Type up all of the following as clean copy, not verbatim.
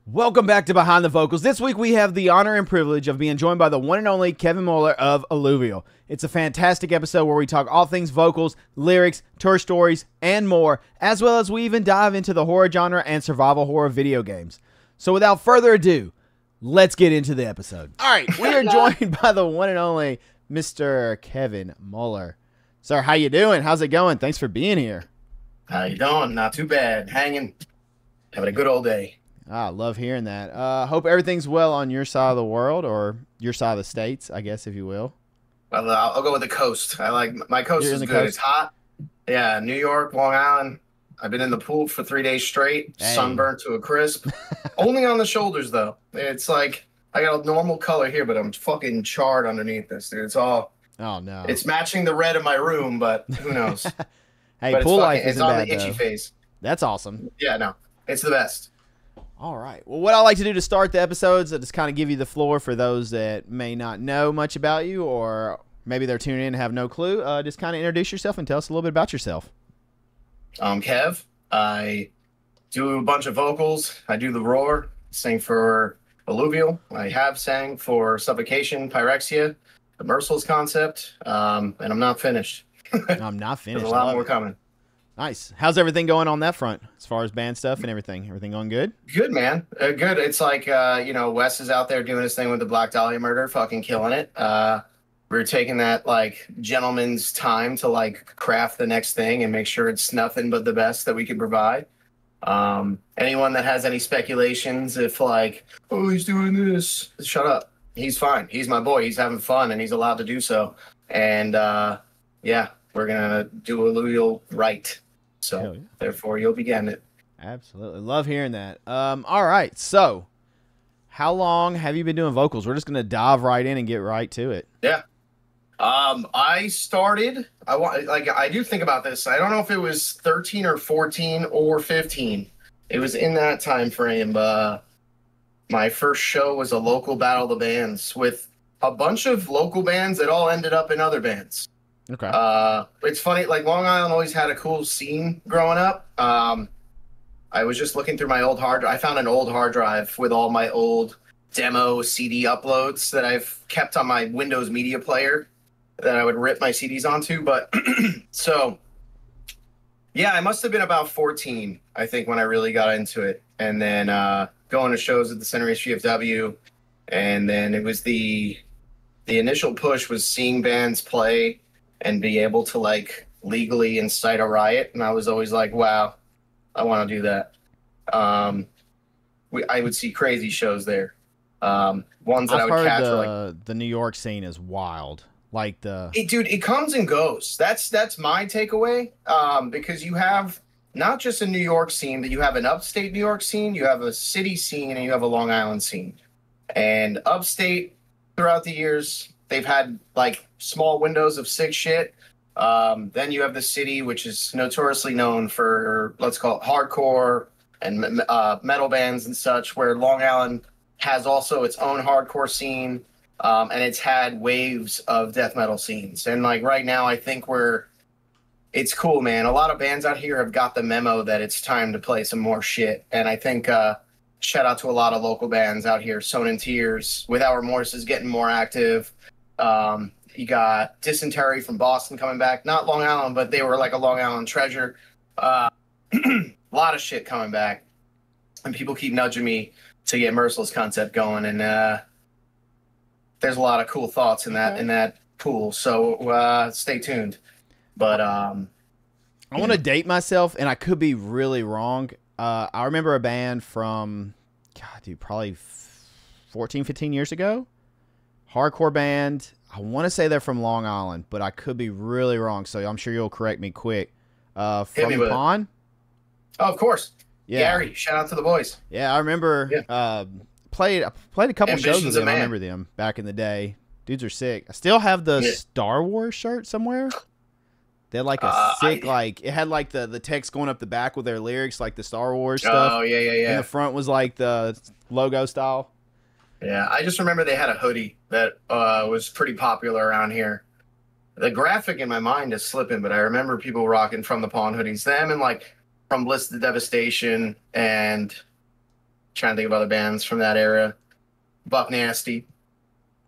Welcome back to Behind the Vocals. This week we have the honor and privilege of being joined by the one and only Kevin Muller of Alluvial. It's a fantastic episode where we talk all things vocals, lyrics, tour stories, and more, as well as we even dive into the horror genre and survival horror video games. So without further ado, let's get into the episode. All right, we are joined by the one and only Mr. Kevin Muller. Sir, how you doing? How's it going? Thanks for being here. How you doing? Not too bad. Hanging. Having a good old day. I love hearing that. Hope everything's well on your side of the world, or your side of the states, I guess, if you will. Well, I'll go with the coast. I like my coast is good. Coast? It's hot. Yeah, New York, Long Island. I've been in the pool for 3 days straight, sunburnt to a crisp. Only on the shoulders, though. It's like I got a normal color here, but I'm fucking charred underneath this, dude. It's all. Oh no. It's matching the red of my room, but who knows? Hey, but pool life it's isn't on bad, the itchy though. face. That's awesome. Yeah, no, it's the best. All right. Well, what I like to do to start the episodes is just kind of give you the floor for those that may not know much about you, or maybe they're tuning in and have no clue. Just kind of introduce yourself and tell us a little bit about yourself. I'm Kev. I do a bunch of vocals. I do the roar, sing for Alluvial. I have sang for Suffocation, Pyrexia, the Merciless concept, and I'm not finished. I'm not finished. There's a lot more coming. Nice. How's everything going on that front as far as band stuff and everything? Everything going good? Good, man. Good. It's like, Wes is out there doing his thing with the Black Dahlia murder, fucking killing it. We're taking that, like, gentleman's time to, like, craft the next thing and make sure it's nothing but the best that we can provide. Anyone that has any speculations, if, like, oh, he's doing this, shut up. He's fine. He's my boy. He's having fun, and he's allowed to do so. And, yeah, we're going to do Alluvial right. So, therefore, you'll be getting it. Absolutely. Love hearing that. All right. So, how long have you been doing vocals? We're just going to dive right in and get right to it. Yeah. I started, I do think about this. I don't know if it was 13 or 14 or 15. It was in that time frame. My first show was a local Battle of the Bands with a bunch of local bands that all ended up in other bands. Okay. It's funny, like Long Island always had a cool scene growing up. I was just looking through my old I found an old hard drive with all my old demo CD uploads that I've kept on my Windows Media Player that I would rip my CDs onto. But so, yeah, I must have been about 14, I think, when I really got into it. And then going to shows at the Center HVFW. And then it was the initial push was seeing bands play and be able to, like, legally incite a riot. And I was always like, wow, I want to do that. I would see crazy shows there. Ones that I would catch. The New York scene is wild. Like dude, it comes and goes. That's my takeaway. Because you have not just a New York scene, but you have an upstate New York scene, you have a city scene, and you have a Long Island scene. And upstate, throughout the years, they've had, like, small windows of sick shit. Then you have the city, which is notoriously known for, let's call it, hardcore and metal bands and such, where Long Island has also its own hardcore scene. And it's had waves of death metal scenes. And, like, right now, I think it's cool, man. A lot of bands out here have got the memo that it's time to play some more shit. And I think, shout out to a lot of local bands out here. Sown in Tears, Without Remorse is getting more active. You got Dysentery from Boston coming back. Not Long Island, but they were like a Long Island treasure. A lot of shit coming back. And people keep nudging me to get Merciless concept going. And there's a lot of cool thoughts in that pool. So stay tuned. But I want to date myself, and I could be really wrong. I remember a band from, God, dude, probably 14, 15 years ago. Hardcore band. I want to say they're from Long Island, but I could be really wrong. So I'm sure you'll correct me quick. From the Pond. Oh, of course. Yeah. Gary, shout out to the boys. Yeah, I remember. Yeah. Played a couple shows with them. Man. I remember them back in the day. Dudes are sick. I still have the Star Wars shirt somewhere. They had like a sick, like, it had like the text going up the back with their lyrics, like the Star Wars stuff. Oh, yeah. And the front was like the logo style. Yeah, I just remember they had a hoodie that was pretty popular around here. The graphic in my mind is slipping, but I remember people rocking From the Pond hoodies. Them and, like, From Bliss to Devastation and Trying to think of other bands from that era. Buck Nasty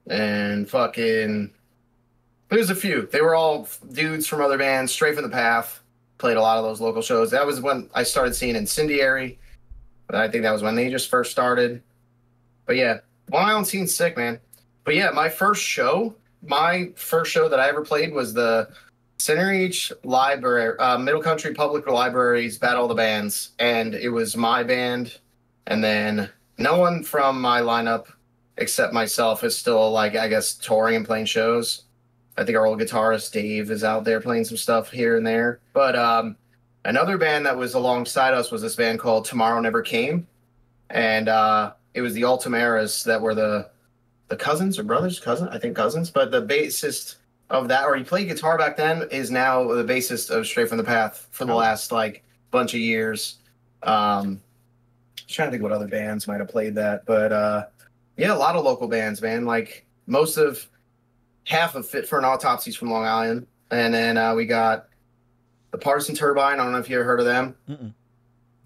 and fucking. There's a few. They were all dudes from other bands. Straight from the Path. Played a lot of those local shows. That was when I started seeing Incendiary. But I think that was when they just first started. But yeah, Long Island scene's sick, man. But yeah, my first show that I ever played was the Center Each Library, Middle Country Public Library's Battle of the Bands. And it was my band. And then no one from my lineup except myself is still, like, I guess, touring and playing shows. I think our old guitarist, Dave, is out there playing some stuff here and there. But another band that was alongside us was this band called Tomorrow Never Came. And it was the Ultimaras that were the cousins or brothers, I think cousins. But the bassist of that, or he played guitar back then, is now the bassist of Straight from the Path for the last, like, bunch of years. I'm trying to think what other bands might have played that. But yeah, a lot of local bands, man. Like, half of Fit for an Autopsy's from Long Island. And then we got the Partisan Turbine. I don't know if you ever heard of them.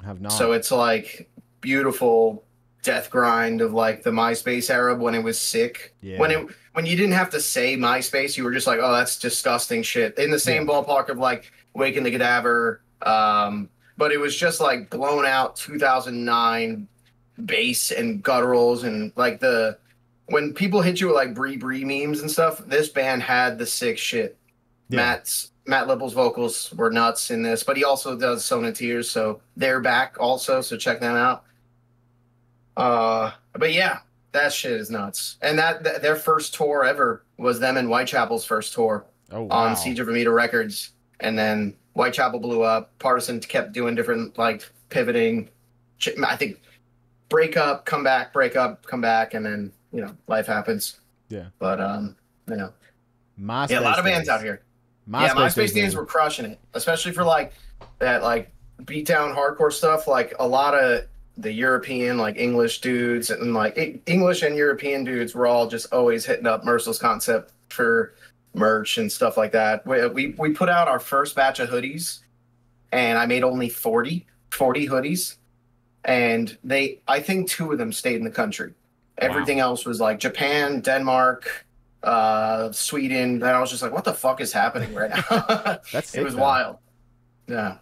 I have not. So it's like beautiful death grind of like the MySpace era when it was sick. Yeah. When you didn't have to say MySpace, you were just like, oh, that's disgusting shit. In the same ballpark of like Waking the Cadaver. But it was just like blown out 2009 bass and gutturals and like when people hit you with like Bree memes and stuff, this band had the sick shit. Yeah. Matt Lipple's vocals were nuts in this, but he also does Sonneteers, so they're back also, so check them out. But yeah, that shit is nuts. And that their first tour ever was them and Whitechapel's first tour on Siege of Amita Records. And then Whitechapel blew up. Partisan kept doing different, like, pivoting. I think break up, come back, break up, come back, and then, you know, life happens. Yeah. But, you know. MySpace a lot of bands out here. MySpace days were crushing it, especially for, like, that, like, beatdown hardcore stuff. Like, a lot of the European, like, English dudes and, like, English and European dudes were all just always hitting up Merciless Concept for merch and stuff like that. We put out our first batch of hoodies, and I made only 40 hoodies. And I think 2 of them stayed in the country. Everything else was like Japan, Denmark, Sweden. And I was just like, what the fuck is happening right now? That's sick, it was though. wild. Yeah.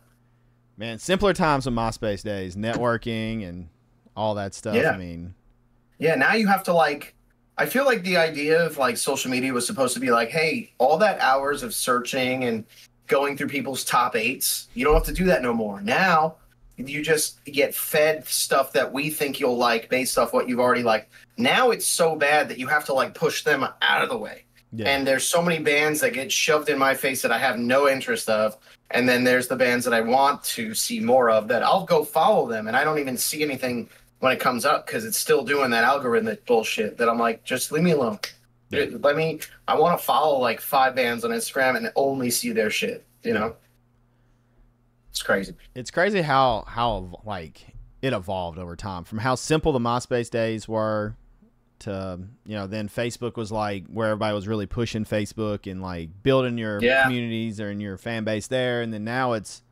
Man, simpler times with MySpace days, networking and all that stuff. Yeah. I mean, yeah, now you have to, like, I feel like the idea of, like, social media was supposed to be like, hey, all that hours of searching and going through people's top 8s, you don't have to do that no more. Now you just get fed stuff that we think you'll like based off what you've already liked. Now it's so bad that you have to, like, push them out of the way. Yeah. And there's so many bands that get shoved in my face that I have no interest of. And then there's the bands that I want to see more of that I'll go follow them. And I don't even see anything when it comes up because it's still doing that algorithmic bullshit that I'm like, just leave me alone. Yeah. I want to follow like 5 bands on Instagram and only see their shit, you know? It's crazy. It's crazy how like it evolved over time from how simple the MySpace days were to, you know, then Facebook was like where everybody was really pushing Facebook and like building your communities or in your fan base there. And then now it's,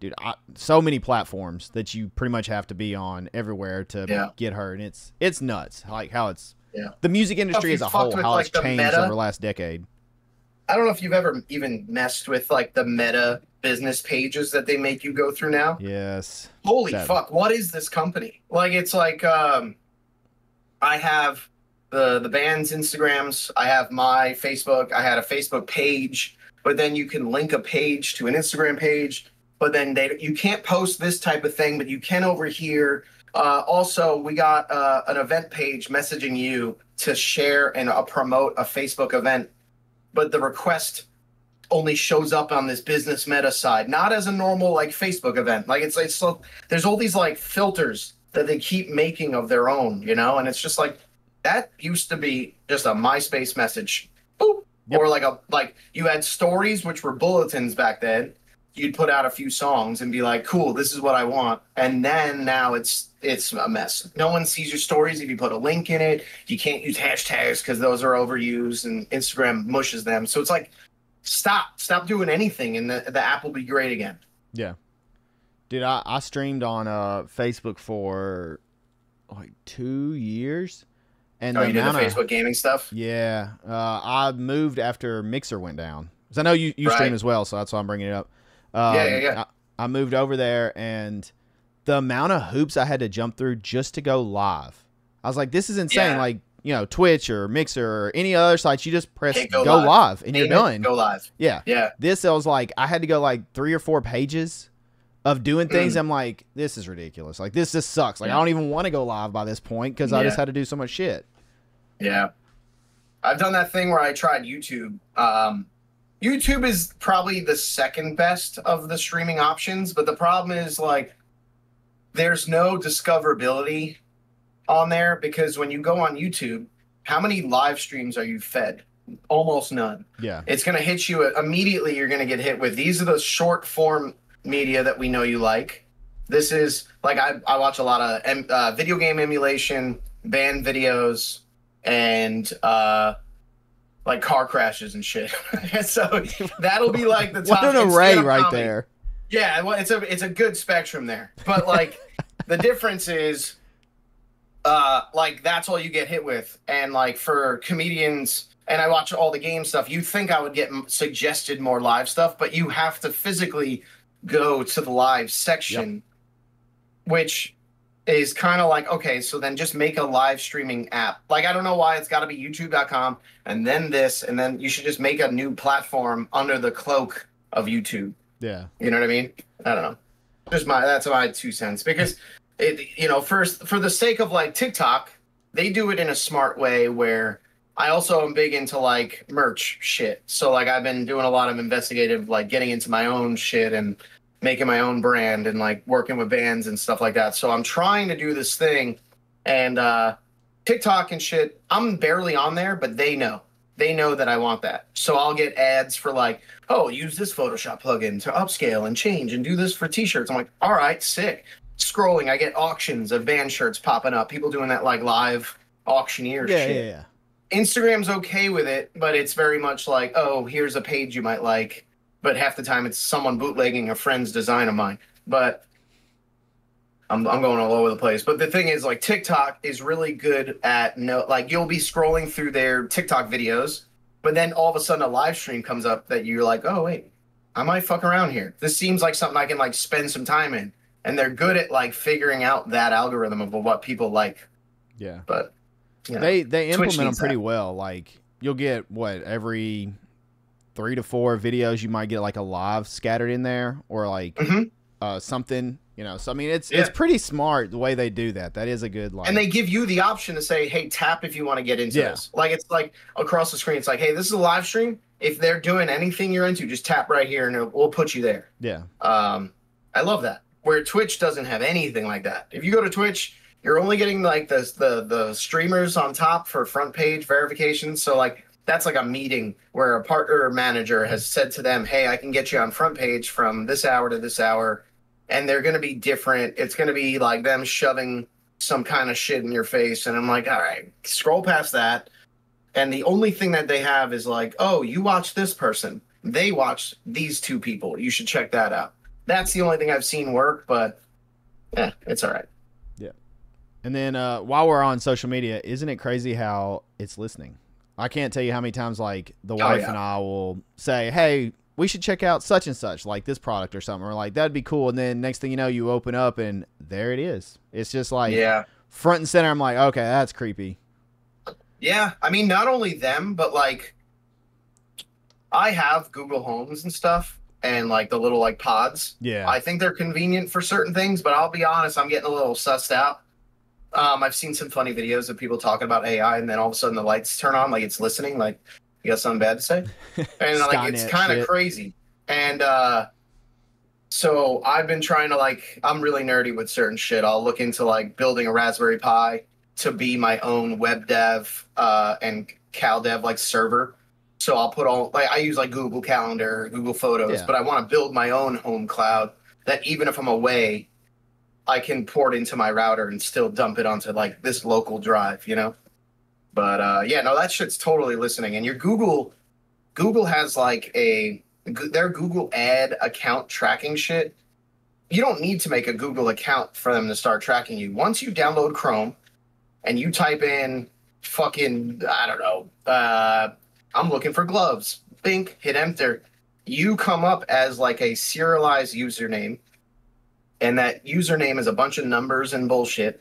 dude, so many platforms that you pretty much have to be on everywhere to get heard. And it's nuts, like how it's the music industry as a whole, how it's changed over the last decade. I don't know if you've ever even messed with like the Meta business pages that they make you go through now. Yes. Holy fuck! What is this company? Like, it's like I have the band's Instagrams. I have my Facebook. I had a Facebook page, but then you can link a page to an Instagram page. But then you can't post this type of thing, but you can over here. Also, we got an event page messaging you to share and promote a Facebook event, but the request only shows up on this business Meta side, not as a normal like Facebook event. Like it's so there's all these like filters that they keep making of their own, you know, and it's just like that used to be just a MySpace message, boop, or like you had stories which were bulletins back then. You'd put out a few songs and be like, cool, this is what I want. And then now it's a mess. No one sees your stories if you put a link in it. You can't use hashtags because those are overused and Instagram mushes them. So it's like, stop doing anything and the app will be great again. Yeah. Dude, I streamed on Facebook for like 2 years. And Oh, the you did the amount of Facebook gaming stuff? yeah, I moved after Mixer went down. 'Cause I know you stream Right. as well, so that's why I'm bringing it up. Yeah. I moved over there, and the amount of hoops I had to jump through just to go live, I was like, this is insane. Yeah. Like, you know, Twitch or Mixer or any other sites, you just press Hey, go live and you're done. Go live. Yeah. Yeah. This, I was like, I had to go like 3 or 4 pages of doing things. I'm like, this is ridiculous. Like, this just sucks. Like, I don't even want to go live by this point because I just had to do so much shit. Yeah. I've done that thing where I tried YouTube. YouTube is probably the second best of the streaming options, but the problem is, like, there's no discoverability on there because when you go on YouTube, how many live streams are you fed? Almost none. Yeah. It's going to hit you immediately. You're going to get hit with, these are the short form media that we know you like. This is like, I watch a lot of video game emulation, band videos, and like car crashes and shit. So that'll be like the top. What an array right there. Yeah, well, it's a good spectrum there. But like the difference is like that's all you get hit with. And like for comedians, and I watch all the game stuff, you think I would get suggested more live stuff, but you have to physically go to the live section, which is kind of like, okay, so then just make a live streaming app. Like, I don't know why it's got to be youtube.com and then this, and then you should just make a new platform under the cloak of YouTube. Yeah. You know what I mean? I don't know. That's my 2 cents, because it, you know, first, for the sake of like TikTok, they do it in a smart way where I also am big into like merch shit. So like I've been doing a lot of investigative, like getting into my own shit and making my own brand and like working with bands and stuff like that. So I'm trying to do this thing, and TikTok and shit, I'm barely on there, but they know that I want that. So I'll get ads for like, oh, use this Photoshop plugin to upscale and change and do this for t-shirts. I'm like, all right, sick. Scrolling, I get auctions of band shirts popping up, people doing that like live auctioneer shit. Yeah. Instagram's okay with it, but it's very much like, oh, here's a page you might like. But half the time it's someone bootlegging a friend's design of mine. But I'm going all over the place. But the thing is, like, TikTok is really good at like you'll be scrolling through their TikTok videos, but then all of a sudden a live stream comes up that you're like, oh wait, I might fuck around here. This seems like something I can like spend some time in. And they're good at like figuring out that algorithm of what people like. Yeah. But you know, they implement them pretty well. Like you'll get every 3 to 4 videos you might get like a live scattered in there, or like something, you know. So I mean it's pretty smart the way they do that. That is a good like. And they give you the option to say, hey, tap if you want to get into this. Like it's like across the screen, it's like, hey, this is a live stream. If they're doing anything you're into, just tap right here and we'll put you there. Yeah. I love that. Where Twitch doesn't have anything like that. If you go to Twitch, you're only getting like the streamers on top for front page verification. So like that's like a meeting where a partner or manager has said to them, hey, I can get you on front page from this hour to this hour. And they're going to be different. It's going to be like them shoving some kind of shit in your face. And I'm like, all right, scroll past that. And the only thing that they have is like, oh, you watch this person. They watch these 2 people. You should check that out. That's the only thing I've seen work, but it's all right. Yeah. And then while we're on social media, isn't it crazy how it's listening? I can't tell you how many times like the wife and I will say, hey, we should check out such and such, like this product or something, or like that'd be cool. And then next thing you know, you open up and there it is. It's just like front and center. I'm like, okay, that's creepy. Yeah. I mean, not only them, but like I have Google Homes and stuff. And like the little like pods. Yeah. I think they're convenient for certain things, but I'll be honest, I'm getting a little sussed out. I've seen some funny videos of people talking about AI, and then all of a sudden the lights turn on, like it's listening, like you got something bad to say. And like it's kind of crazy. And so I've been trying to like, I'm really nerdy with certain shit. I'll look into like building a Raspberry Pi to be my own web dev and cal dev like server. So I'll put all, like I use like Google Calendar, Google Photos, but I want to build my own home cloud that even if I'm away, I can port into my router and still dump it onto like this local drive, you know? But yeah, no, that shit's totally listening. And your Google has like their Google ad account tracking shit. You don't need to make a Google account for them to start tracking you. Once you download Chrome and you type in fucking, I don't know, I'm looking for gloves. Bink, hit enter. You come up as like a serialized username, and that username is a bunch of numbers and bullshit,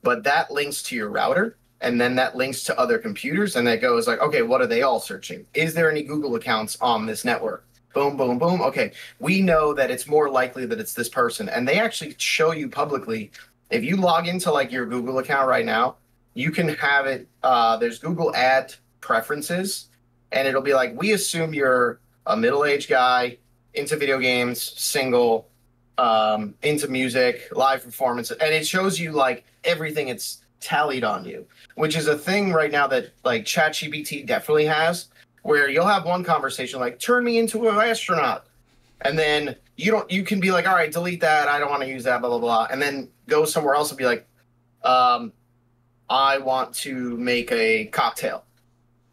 but that links to your router, and then that links to other computers, and that goes like, okay, what are they all searching? Is there any Google accounts on this network? Boom, boom, boom. Okay, we know that it's more likely that it's this person, and they actually show you publicly. If you log into like your Google account right now, you can have it. There's Google Ad preferences, and it'll be like, we assume you're a middle-aged guy into video games, single, into music, live performance, and it shows you like everything it's tallied on you, which is a thing right now that like ChatGPT definitely has, where you'll have one conversation like, turn me into an astronaut, and then you can be like, all right, delete that, I don't want to use that, blah blah blah, and then go somewhere else and be like, I want to make a cocktail,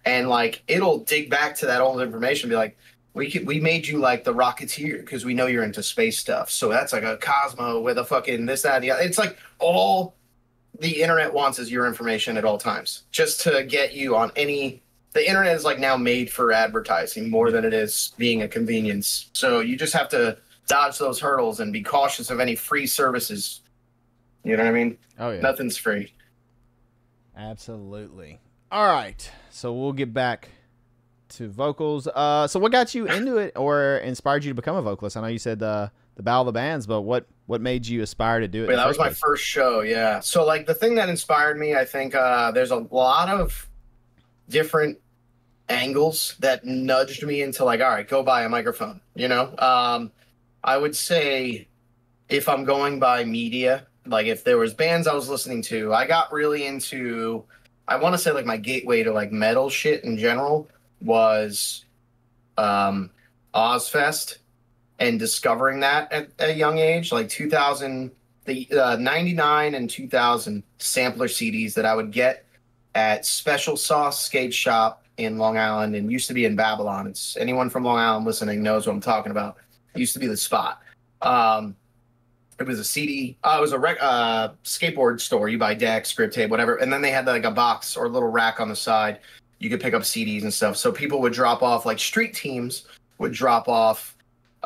and like it'll dig back to that old information and be like, we made you like the Rocketeer because we know you're into space stuff. So that's like a Cosmo with a fucking this, that, and the other. It's like all the internet wants is your information at all times, just to get you on any. The internet is like now made for advertising more than it is being a convenience. So you just have to dodge those hurdles and be cautious of any free services. You know what I mean? Oh yeah. Nothing's free. Absolutely. All right. So we'll get back to vocals. So what got you into it or inspired you to become a vocalist? I know you said the Battle of the Bands, but what made you aspire to do it? Wait, that was my first show, yeah. So like the thing that inspired me, I think there's a lot of different angles that nudged me into like, all right, go buy a microphone, you know? I would say if I'm going by media, like if there was bands I was listening to, I got really into, I want to say like my gateway to like metal shit in general was Ozfest, and discovering that at a young age, like 2000, the 99 and 2000 sampler CDs that I would get at Special Sauce Skate Shop in Long Island, and used to be in Babylon. It's anyone from Long Island listening knows what I'm talking about. It used to be the spot. It was a CD. It was a skateboard store. You buy decks, grip tape, whatever, and then they had like a box or a little rack on the side. You could pick up CDs and stuff. So people would drop off, like street teams would drop off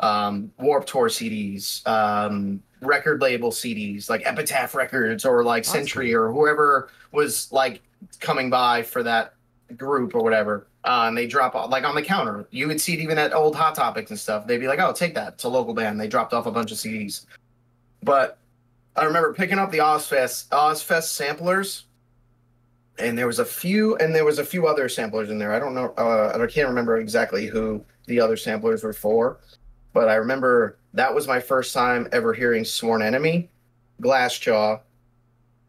Warped Tour CDs, record label CDs, like Epitaph Records or like Century or whoever was like coming by for that group or whatever. And they drop off like on the counter. You would see it even at old Hot Topics and stuff. They'd be like, oh, take that. It's a local band. They dropped off a bunch of CDs. But I remember picking up the Ozfest samplers, and there was a few other samplers in there. I don't know. I can't remember exactly who the other samplers were for, but I remember that was my first time ever hearing Sworn Enemy, Glassjaw,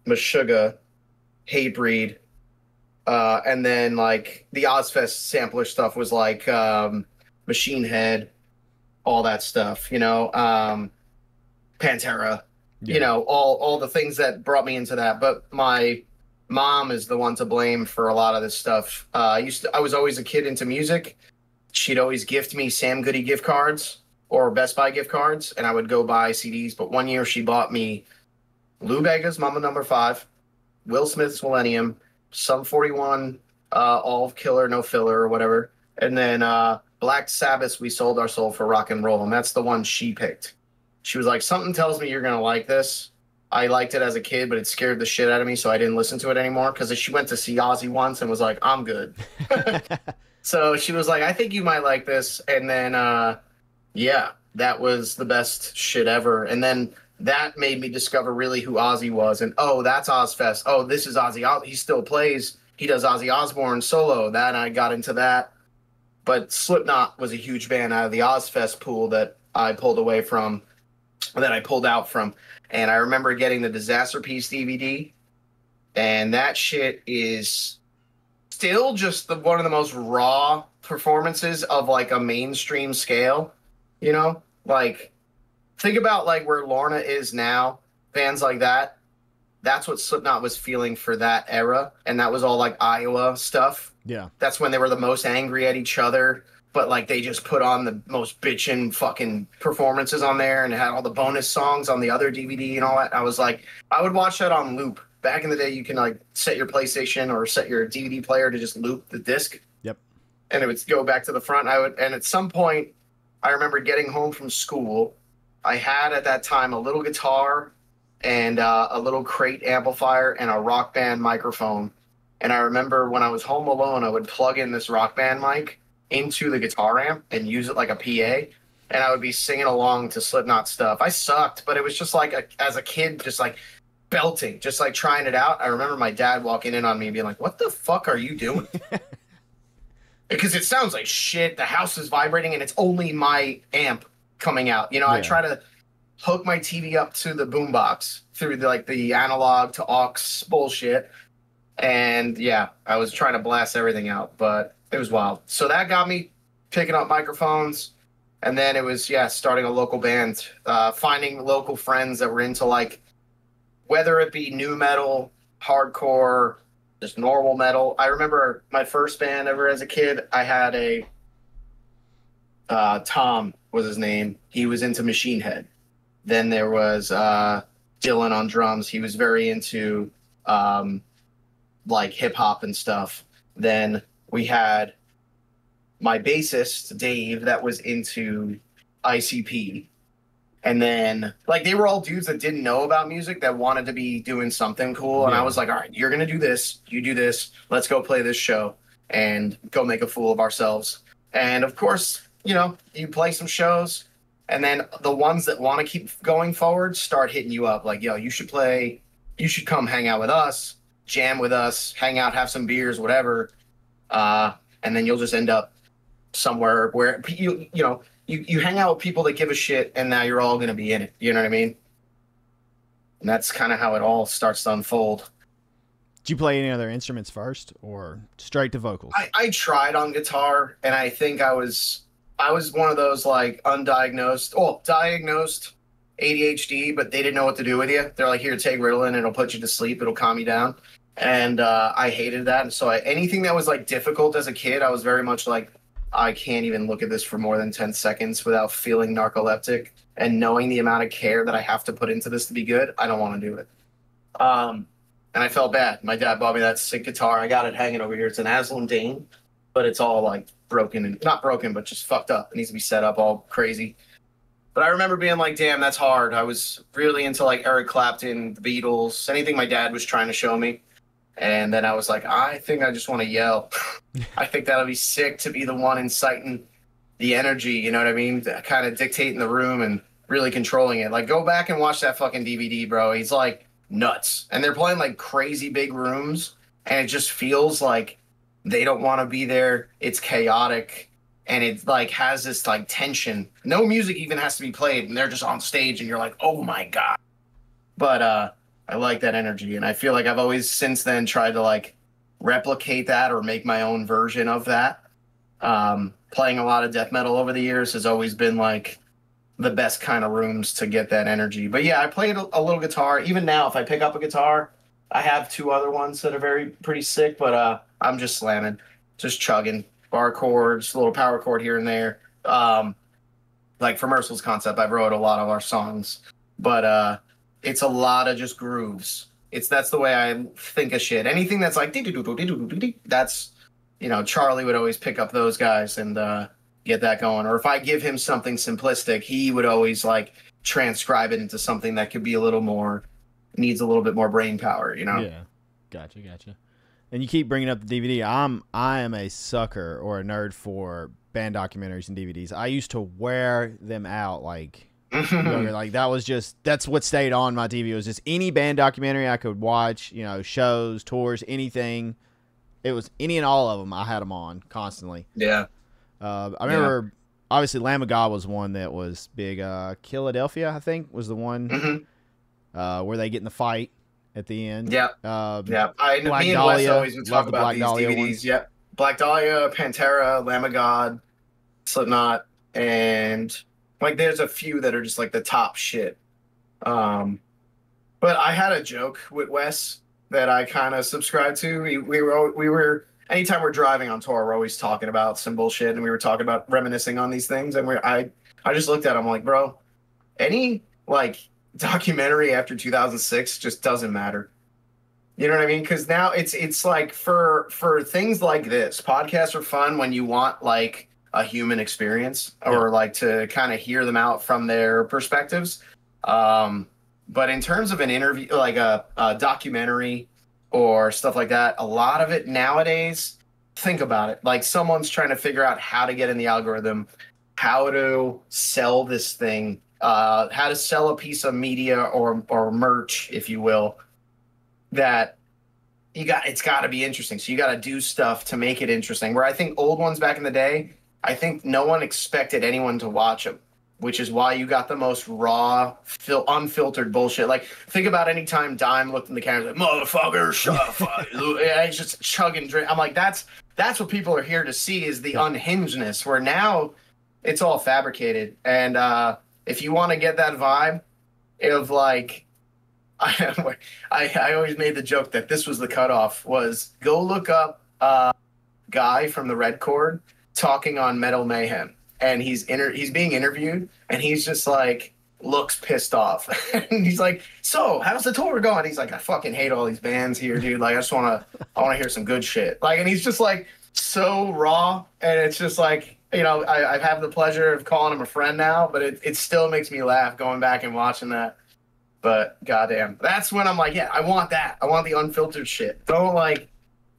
Meshuggah, Hatebreed, and then like the Ozfest sampler stuff was like Machine Head, all that stuff, you know, Pantera, you know, all the things that brought me into that. But my mom is the one to blame for a lot of this stuff. I was always a kid into music. She'd always gift me Sam Goody gift cards or Best Buy gift cards, and I would go buy CDs. But one year she bought me Lou Bega's Mama Number 5, Will Smith's Millennium, Sum 41, All Killer No Filler or whatever, and then Black Sabbath's We Sold Our Soul for Rock and Roll, and that's the one she picked. She was like, something tells me you're gonna like this. I liked it as a kid, but it scared the shit out of me, so I didn't listen to it anymore, because she went to see Ozzy once and was like, I'm good. So she was like, I think you might like this. And then, yeah, that was the best shit ever. And then that made me discover really who Ozzy was. And, oh, that's Ozfest. Oh, this is Ozzy. He still plays. He does Ozzy Osbourne solo. That I got into that. But Slipknot was a huge band out of the Ozfest pool that I pulled away from, that I pulled out from. And I remember getting the Disaster Piece DVD. And that shit is still just one of the most raw performances of like a mainstream scale, you know? Like, think about like where Lorna is now, bands like that. That's what Slipknot was feeling for that era, and that was all like Iowa stuff. Yeah, that's when they were the most angry at each other, but like they just put on the most bitchin' fucking performances on there, and had all the bonus songs on the other DVD and all that. I was like, I would watch that on loop back in the day, you can like set your PlayStation or set your DVD player to just loop the disc. Yep. And it would go back to the front. And at some point, I remember getting home from school. I had at that time a little guitar and a little crate amplifier and a Rock Band microphone. And I remember when I was home alone, I would plug in this Rock Band mic into the guitar amp and use it like a PA. And I would be singing along to Slipknot stuff. I sucked, but it was just like, as a kid, just like belting, just like trying it out. I remember my dad walking in on me and being like, what the fuck are you doing? Because it sounds like shit. The house is vibrating and it's only my amp coming out. You know, I try to hook my TV up to the boombox through the analog to aux bullshit. And yeah, I was trying to blast everything out, but it was wild. So that got me picking up microphones. And then it was, starting a local band, finding local friends that were into like, whether it be new metal, hardcore, just normal metal. I remember my first band ever as a kid, I had a, Tom was his name. He was into Machine Head. Then there was Dylan on drums. He was very into like hip hop and stuff. Then we had my bassist, Dave, that was into ICP. And then, like, they were all dudes that didn't know about music that wanted to be doing something cool. And I was like, all right, you're going to do this. You do this. Let's go play this show and go make a fool of ourselves. And, of course, you know, you play some shows. And then the ones that want to keep going forward start hitting you up. Like, yo, you should come hang out with us, jam with us, hang out, have some beers, whatever. And then you'll just end up somewhere where, you hang out with people that give a shit, and now you're all going to be in it. You know what I mean? And that's kind of how it all starts to unfold. Did you play any other instruments first, or straight to vocals? I tried on guitar, and I think I was one of those like diagnosed ADHD, but they didn't know what to do with you. They're like, here, take Ritalin, it'll put you to sleep, it'll calm you down. And I hated that. And so anything that was like difficult as a kid, I was very much like, I can't even look at this for more than 10 seconds without feeling narcoleptic and knowing the amount of care that I have to put into this to be good. I don't want to do it. And I felt bad. My dad bought me that sick guitar. I got it hanging over here. It's an Aslan Dane, but it's all like broken and not broken, but just fucked up. It needs to be set up all crazy. But I remember being like, damn, that's hard. I was really into like Eric Clapton, the Beatles, anything my dad was trying to show me. And then I was like, I think I just want to yell. I think that'll be sick to be the one inciting the energy, you know what I mean? Kind of dictating the room and really controlling it. Like, go back and watch that fucking DVD, bro. He's like nuts. And they're playing like crazy big rooms. And it just feels like they don't want to be there. It's chaotic. And it like has this like tension. No music even has to be played. And they're just on stage and you're like, oh my God. But, I like that energy, and I feel like I've always since then tried to like replicate that or make my own version of that. Playing a lot of death metal over the years has always been like the best kind of rooms to get that energy. But yeah, I played a little guitar. Even now, if I pick up a guitar, I have two other ones that are pretty sick, but I'm just slamming, just chugging bar chords, a little power chord here and there. Like for Merciless Concept, I wrote a lot of our songs, but it's a lot of just grooves. That's the way I think of shit. Anything that's like that's, you know, Charlie would always pick up those guys and get that going. Or if I give him something simplistic, he would always like transcribe it into something that could be needs a little bit more brain power, you know? Yeah. Gotcha. And you keep bringing up the DVD. I am a sucker or a nerd for band documentaries and DVDs. I used to wear them out like younger. Like that's what stayed on my TV. It was just any band documentary I could watch, you know, shows, tours, anything. It was any and all of them. I had them on constantly. Yeah. I remember obviously Lamb of God was one that was big. Philadelphia, I think, was the one where they get in the fight at the end. Yeah. Me and Wes always would talk about these DVDs. Ones. Yeah. Black Dahlia, Pantera, Lamb of God, Slipknot, and like there's a few that are just like the top shit. But I had a joke with Wes that I kind of subscribed to. We were anytime we're driving on tour, we're always talking about some bullshit, and we were talking about reminiscing on these things. And I just looked at him like, bro, any like documentary after 2006 just doesn't matter. You know what I mean? Because now it's like for things like this, podcasts are fun when you want like a human experience or like to kind of hear them out from their perspectives. But in terms of an interview, like a documentary or stuff like that, a lot of it nowadays, think about it. Like someone's trying to figure out how to get in the algorithm, how to sell this thing, how to sell a piece of media or merch, if you will, that it's got to be interesting. So you got to do stuff to make it interesting. Where I think old ones back in the day, I think no one expected anyone to watch them, which is why you got the most raw, unfiltered bullshit. Like, think about any time Dime looked in the camera like, motherfucker, shut up. He's just chugging drink. I'm like, that's what people are here to see, is the unhingedness, where now it's all fabricated. And if you want to get that vibe of like, I always made the joke that this was the cutoff, was go look up Guy from the Red Chord talking on Metal Mayhem. And he's being interviewed, and he's just like looks pissed off. And he's like, "So, how's the tour going?" He's like, "I fucking hate all these bands here, dude. Like, I want to hear some good shit." Like, and he's just like so raw, and it's just like, you know, I have the pleasure of calling him a friend now, but it still makes me laugh going back and watching that. But goddamn, that's when I'm like, yeah, I want that. I want the unfiltered shit. Don't like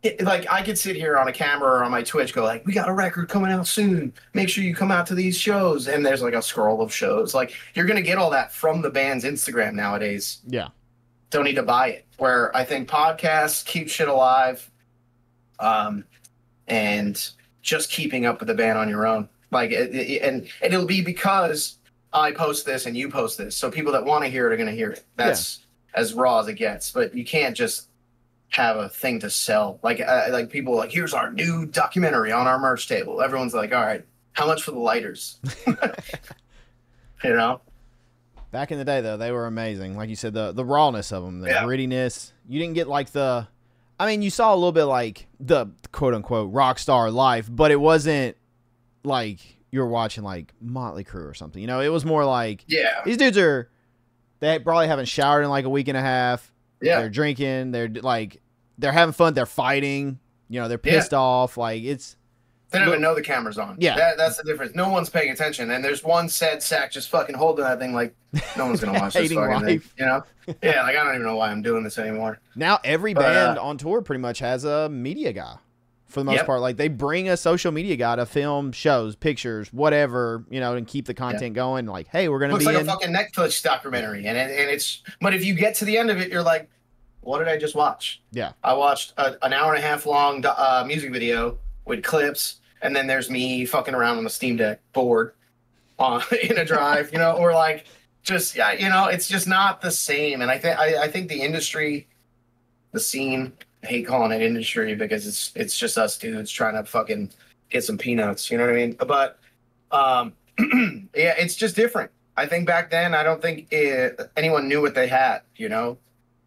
I could sit here on a camera or on my Twitch, go like, we got a record coming out soon. Make sure you come out to these shows. And there's like a scroll of shows. Like, you're going to get all that from the band's Instagram nowadays. Yeah. Don't need to buy it. Where I think podcasts keep shit alive. And just keeping up with the band on your own. Like, and it'll be because I post this and you post this. So people that want to hear it are going to hear it. That's as raw as it gets. But you can't just have a thing to sell. Like people like, here's our new documentary on our merch table. Everyone's like, all right, how much for the lighters? You know? Back in the day, though, they were amazing. Like you said, the rawness of them, the grittiness. You didn't get like you saw a little bit like the quote unquote rock star life, but it wasn't like you were watching like Motley Crue or something. You know, it was more like, these dudes they probably haven't showered in like a week and a half. Yeah. They're drinking. They're having fun. They're fighting. You know, they're pissed off. Like, they don't even know the camera's on. Yeah. That's the difference. No one's paying attention. And there's one sad sack just fucking holding that thing like, no one's going to watch this fucking thing. You know? Yeah, like, I don't even know why I'm doing this anymore. Now, every band on tour pretty much has a media guy for the most part. Like, they bring a social media guy to film shows, pictures, whatever, you know, and keep the content going. Like, hey, we're going to be Looks like a fucking Netflix documentary. And it's, but if you get to the end of it, you're like, what did I just watch? Yeah. I watched an hour and a half long music video with clips. And then there's me fucking around on the Steam Deck bored in a drive, you know, or like just, you know, it's just not the same. And I think the industry, the scene, I hate calling it industry because it's just us dudes trying to fucking get some peanuts, you know what I mean? But yeah, it's just different. I think back then, I don't think anyone knew what they had, you know?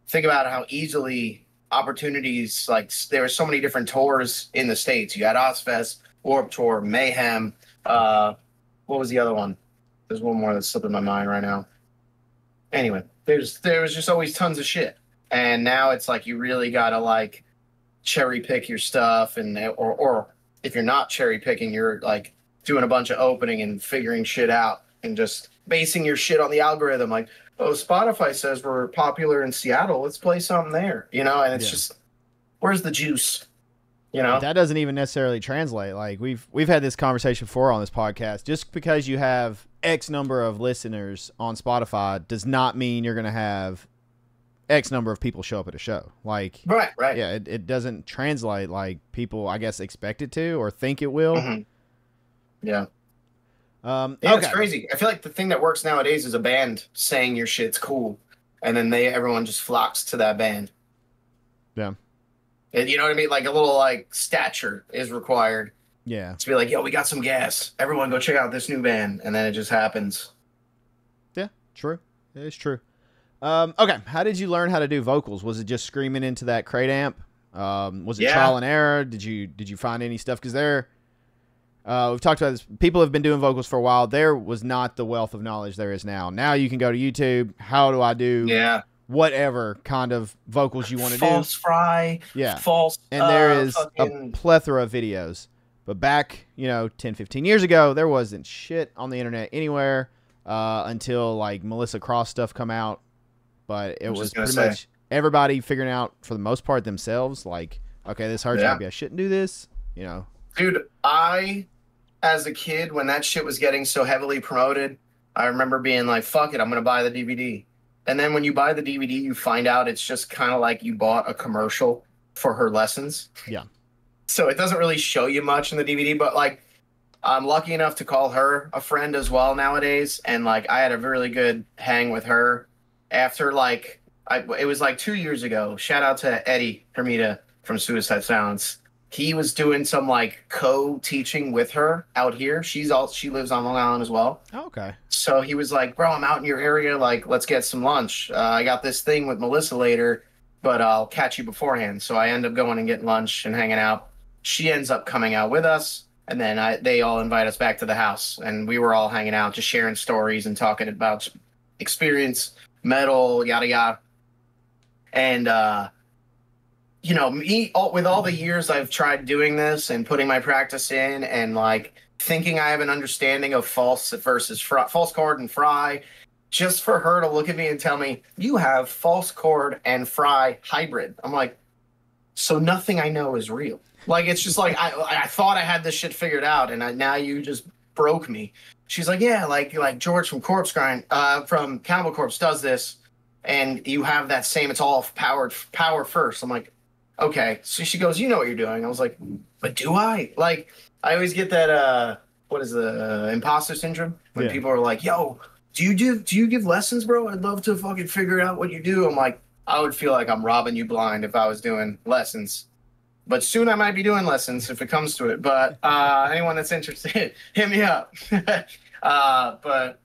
Think about how easily opportunities, like there were so many different tours in the States. You had Ozfest, Warped Tour, Mayhem. What was the other one? There's one more that's slipping my mind right now. Anyway, there was just always tons of shit. And now it's like you really gotta like cherry pick your stuff, and or if you're not cherry picking, you're like doing a bunch of opening and figuring shit out and just basing your shit on the algorithm. Like, oh, Spotify says we're popular in Seattle, let's play something there, you know? And it's just, where's the juice? You know, that doesn't even necessarily translate. Like we've had this conversation before on this podcast. Just because you have X number of listeners on Spotify does not mean you're going to have X number of people show up at a show. Like, right. Yeah, it doesn't translate like people, I guess, expect it to or think it will. Mm-hmm. Yeah. Okay. It's crazy. I feel like the thing that works nowadays is a band saying your shit's cool, and then everyone just flocks to that band. Yeah. And you know what I mean? Like a little like stature is required. Yeah. To be like, yo, we got some gas. Everyone go check out this new band. And then it just happens. Yeah, true. It is true. Okay. How did you learn how to do vocals? Was it just screaming into that crate amp? Was it trial and error? Did you find any stuff? Because we've talked about this. People have been doing vocals for a while. There was not the wealth of knowledge there is now. Now you can go to YouTube. How do I do whatever kind of vocals you want to do. False fry. Yeah. False. And there is fucking... a plethora of videos. But back, 10, 15 years ago, there wasn't shit on the internet anywhere until like Melissa Cross stuff come out. But it was pretty much everybody figuring out for the most part themselves, like, okay, this hurts. Maybe I shouldn't do this. Dude, as a kid, when that shit was getting so heavily promoted, I remember being like, fuck it, I'm going to buy the DVD. And then when you buy the DVD, you find out it's just kind of like you bought a commercial for her lessons. Yeah. So it doesn't really show you much in the DVD, but like I'm lucky enough to call her a friend as well nowadays. And like I had a really good hang with her after like, it was like 2 years ago. Shout out to Eddie Hermita from Suicide Silence. He was doing some like co-teaching with her out here. She lives on Long Island as well. Oh, okay. So he was like, bro, I'm out in your area. Like, let's get some lunch. I got this thing with Melissa later, but I'll catch you beforehand. So I end up going and getting lunch and hanging out. She ends up coming out with us. And then they all invite us back to the house. And we were all hanging out, just sharing stories and talking about experience, metal, yada, yada. And, me, with all the years I've tried doing this and putting my practice in and like thinking I have an understanding of false chord and fry, just for her to look at me and tell me, you have false chord and fry hybrid. I'm like, so nothing I know is real. Like, it's just like, I thought I had this shit figured out, and now you just broke me. She's like, yeah, like George from Corpse Grind, from Cannibal Corpse does this, and you have that same, it's all power first. I'm like, okay. So she goes, you know what you're doing. I was like, but do I? Like, I always get that, what is the imposter syndrome? When people are like, yo, do you give lessons, bro? I'd love to fucking figure out what you do. I'm like, I would feel like I'm robbing you blind if I was doing lessons. But soon I might be doing lessons if it comes to it. But anyone that's interested, hit me up. But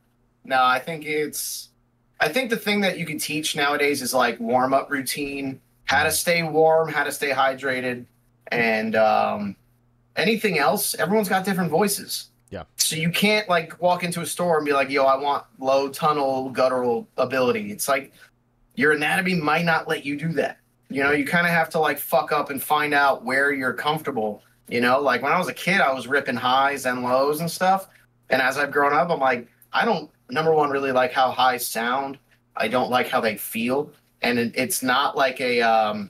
no, I think the thing that you can teach nowadays is like warm-up routine, how to stay warm, how to stay hydrated, and anything else. Everyone's got different voices. Yeah. So you can't like walk into a store and be like, yo, I want low tunnel guttural ability. It's like your anatomy might not let you do that. You kind of have to like fuck up and find out where you're comfortable. Like when I was a kid, I was ripping highs and lows and stuff. And as I've grown up, I'm like, I don't, number one, really like how highs sound. I don't like how they feel. And it's not like I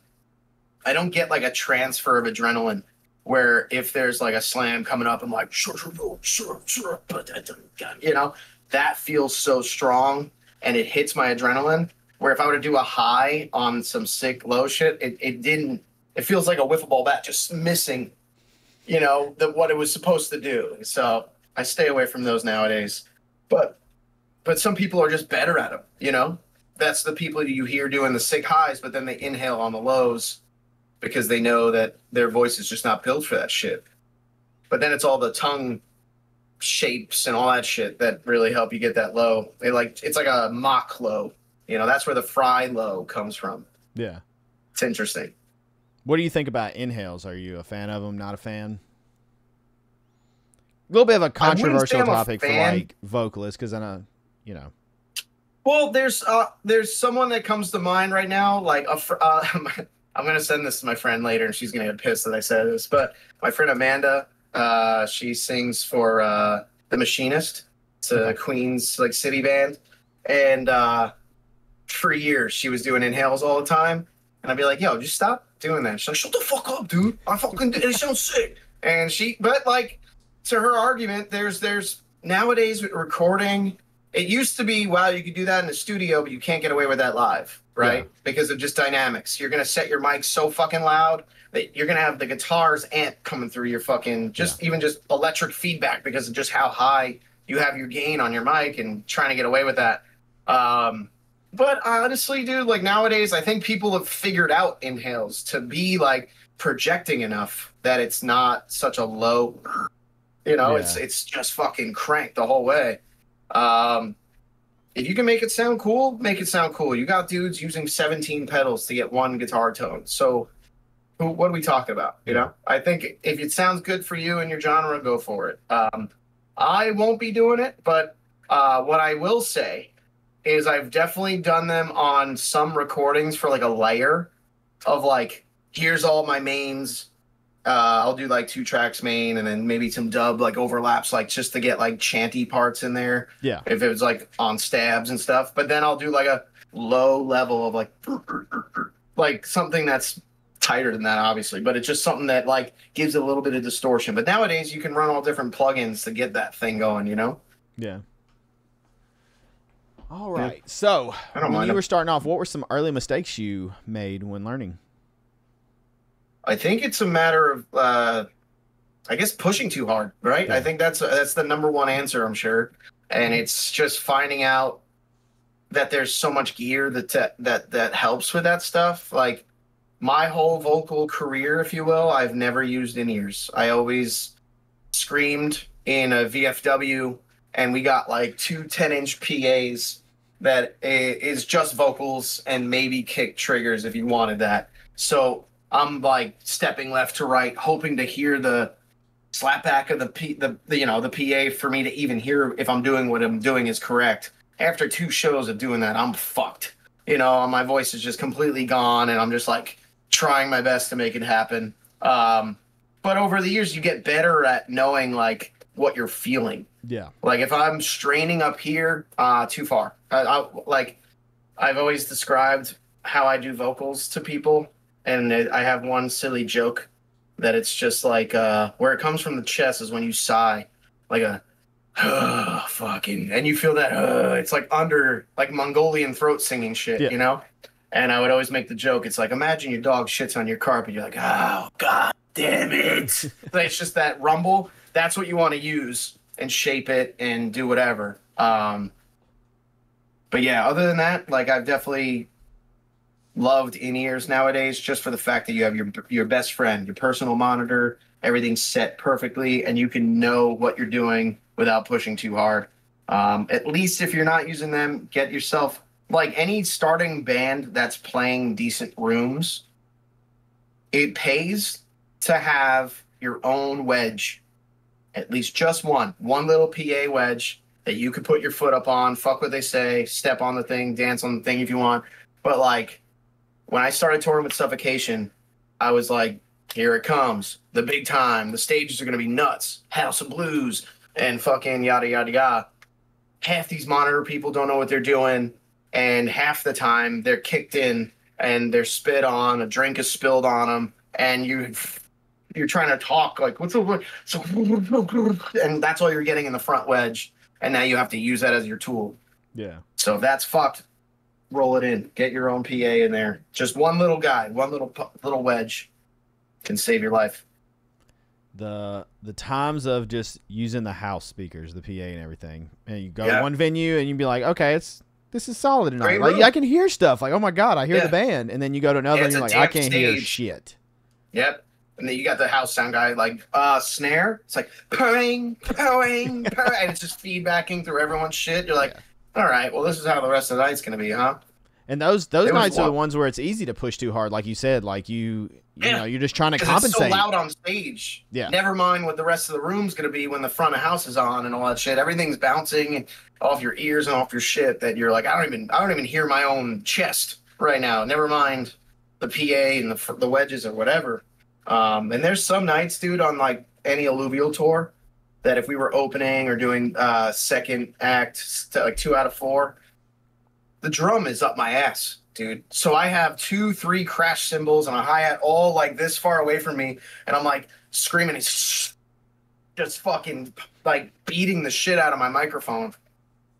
don't get like a transfer of adrenaline where if there's like a slam coming up, I'm like, sure, that feels so strong and it hits my adrenaline. Where if I were to do a high on some sick low shit, it feels like a wiffle ball bat just missing, what it was supposed to do. So I stay away from those nowadays. But some people are just better at them, That's the people you hear doing the sick highs, but then they inhale on the lows because they know that their voice is just not built for that shit. But then it's all the tongue shapes and all that shit that really help you get that low. It's like a mock low. That's where the fry low comes from. Yeah. It's interesting. What do you think about inhales? Are you a fan of them, not a fan? A little bit of a controversial topic for like vocalists because I know, Well, there's someone that comes to mind right now. Like I'm gonna send this to my friend later, and she's gonna get pissed that I said this. But my friend Amanda, she sings for The Machinist. It's a Queens like city band, and for years she was doing inhales all the time, and I'd be like, yo, just stop doing that. She's like, shut the fuck up, dude. I fucking it sounds sick. And but like to her argument, there's nowadays with recording, it used to be, wow, you could do that in the studio, but you can't get away with that live, right? Yeah. Because of just dynamics. You're gonna set your mic so fucking loud that you're gonna have the guitar's amp coming through your fucking even just electric feedback because of just how high you have your gain on your mic and trying to get away with that. But honestly, dude, like nowadays, I think people have figured out inhales to be like projecting enough that it's not such a low, it's just fucking cranked the whole way. If you can make it sound cool, make it sound cool. You got dudes using 17 pedals to get one guitar tone. So what are we talking about? I think if it sounds good for you and your genre, go for it. I won't be doing it, but what I will say is I've definitely done them on some recordings for like a layer of like, here's all my mains. I'll do like 2 tracks main and then maybe some dub like overlaps, like just to get like chanty parts in there. Yeah. If it was like on stabs and stuff. But then I'll do like a low level of like something that's tighter than that, obviously. But it's just something that like gives a little bit of distortion. But nowadays you can run all different plugins to get that thing going, you know? Yeah. All right. Yeah. So when you were starting off, what were some early mistakes you made when learning? I think it's a matter of, I guess, pushing too hard, right? Yeah. I think that's the number one answer, I'm sure. And it's just finding out that there's so much gear that helps with that stuff. Like my whole vocal career, if you will, I've never used in-ears. I always screamed in a VFW, and we got like 2 10-inch PAs that is just vocals and maybe kick triggers if you wanted that. So I'm like stepping left to right, hoping to hear the slapback of the PA for me to even hear if I'm doing what I'm doing is correct. After 2 shows of doing that, I'm fucked. You know, my voice is just completely gone, and I'm just like trying my best to make it happen. But over the years, you get better at knowing like what you're feeling. Yeah. Like if I'm straining up here, too far. I've always described how I do vocals to people. And I have one silly joke that it's just like where it comes from the chest is when you sigh, like a fucking, and you feel that it's like under like Mongolian throat singing shit, yeah. You know. And I would always make the joke. It's like, imagine your dog shits on your carpet. You're like, oh god damn it! Like, it's just that rumble. That's what you want to use and shape it and do whatever. But yeah, other than that, like I've definitely loved in-ears nowadays just for the fact that you have your best friend, your personal monitor, everything's set perfectly, and you can know what you're doing without pushing too hard. At least if you're not using them, get yourself, like any starting band that's playing decent rooms, it pays to have your own wedge, at least just one little PA wedge that you could put your foot up on, fuck what they say, step on the thing, dance on the thing if you want. But like, when I started touring with Suffocation, I was like, here it comes, the big time. The stages are going to be nuts. House of Blues and fucking yada, yada, yada. Half these monitor people don't know what they're doing, and half the time they're kicked in and they're spit on, a drink is spilled on them, and you're trying to talk like, what's up? So, and that's all you're getting in the front wedge, and now you have to use that as your tool. Yeah. So that's fucked. Roll it in. Get your own PA in there. Just one little guy, one little wedge can save your life. The times of just using the house speakers, the PA and everything, and you go to one venue and you'd be like, okay, this is solid tonight. Like I can hear stuff. Like, oh my god, I hear the band. And then you go to another and you're like, I can't hear shit. Yep. And then you got the house sound guy like snare. It's like purring, purring, purring, and it's just feedbacking through everyone's shit. You're like, all right, well, this is how the rest of the night's going to be, huh? And those nights are the ones where it's easy to push too hard, like you said. Like you know, you're just trying to compensate. It's so loud on stage. Yeah. Never mind what the rest of the room's going to be when the front of house is on and all that shit. Everything's bouncing off your ears and off your shit that you're like, I don't even hear my own chest right now. Never mind the PA and the wedges or whatever. And there's some nights, dude, on like any Alluvial tour, that if we were opening or doing second act, like 2 out of 4, the drum is up my ass, dude. So I have 2, 3 crash cymbals and a hi-hat all like this far away from me, and I'm like screaming, it's just fucking like beating the shit out of my microphone,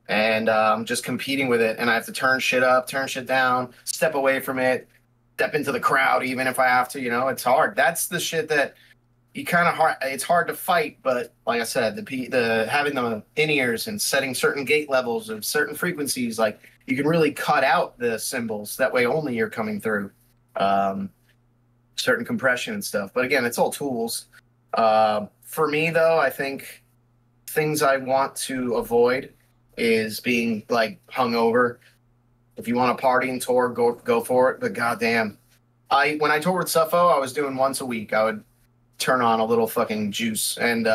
and I'm just competing with it, and I have to turn shit up, turn shit down, step away from it, step into the crowd even if I have to, you know. It's hard. That's the shit that you kind of hard. It's hard to fight, but like I said, the having the in-ears and setting certain gate levels of certain frequencies, like you can really cut out the cymbals. That way, only you're coming through certain compression and stuff. But again, it's all tools. For me, though, I think things I want to avoid is being like hungover. If you want to party and tour, go for it. But goddamn, when I toured with Suffo, I was doing once a week. I would turn on a little fucking juice and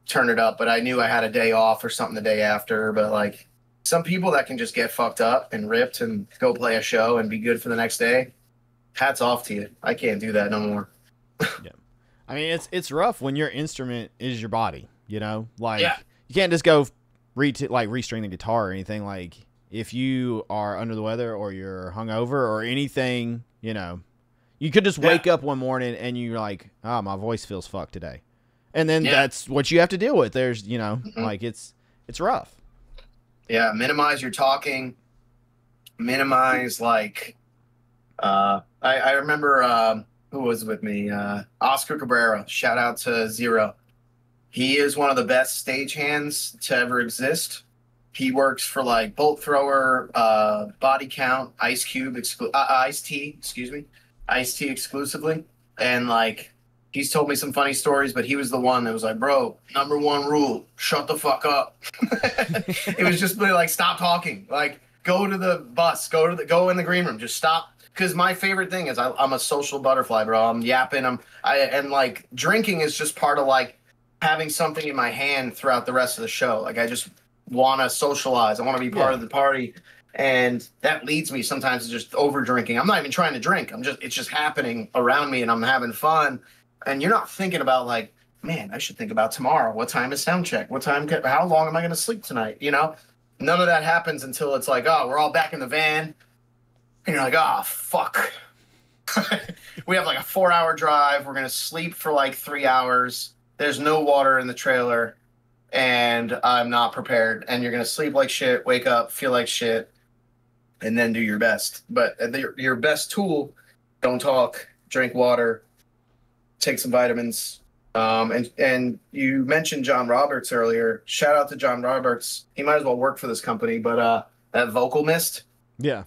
turn it up, but I knew I had a day off or something the day after. But like, some people that can just get fucked up and ripped and go play a show and be good for the next day. Hats off to you. I can't do that no more. Yeah. I mean, it's rough when your instrument is your body, you know? Like, Yeah. you can't just go restring the guitar or anything. Like, if you are under the weather or you're hungover or anything, you know, you could just wake up one morning and you're like, oh, my voice feels fucked today. And then that's what you have to deal with. There's, you know, like it's rough. Yeah. Minimize your talking. Minimize, like, I remember, who was with me? Oscar Cabrera. Shout out to Zero. He is one of the best stagehands to ever exist. He works for like Bolt Thrower, Body Count, Ice-T, Ice-T exclusively. And like, he's told me some funny stories, but he was the one that was like, bro, number one rule, shut the fuck up. It was just like, stop talking. Like, go to the bus, go in the green room, just stop. Because my favorite thing is I'm a social butterfly, bro. I'm yapping. And like drinking is just part of like having something in my hand throughout the rest of the show. Like I just want to socialize. I want to be part of the party. And that leads me sometimes to just over drinking. I'm not even trying to drink. It's just happening around me and I'm having fun. And you're not thinking about like, man, I should think about tomorrow. What time is sound check? How long am I going to sleep tonight? You know, none of that happens until it's like, oh, we're all back in the van. And you're like, oh, fuck. We have like a 4-hour drive. We're going to sleep for like 3 hours. There's no water in the trailer. And I'm not prepared. And you're going to sleep like shit, wake up, feel like shit, and then do your best. But your best tool, don't talk, drink water, take some vitamins. And you mentioned John Roberts earlier. Shout out to John Roberts. He might as well work for this company. But that vocal mist. Yeah.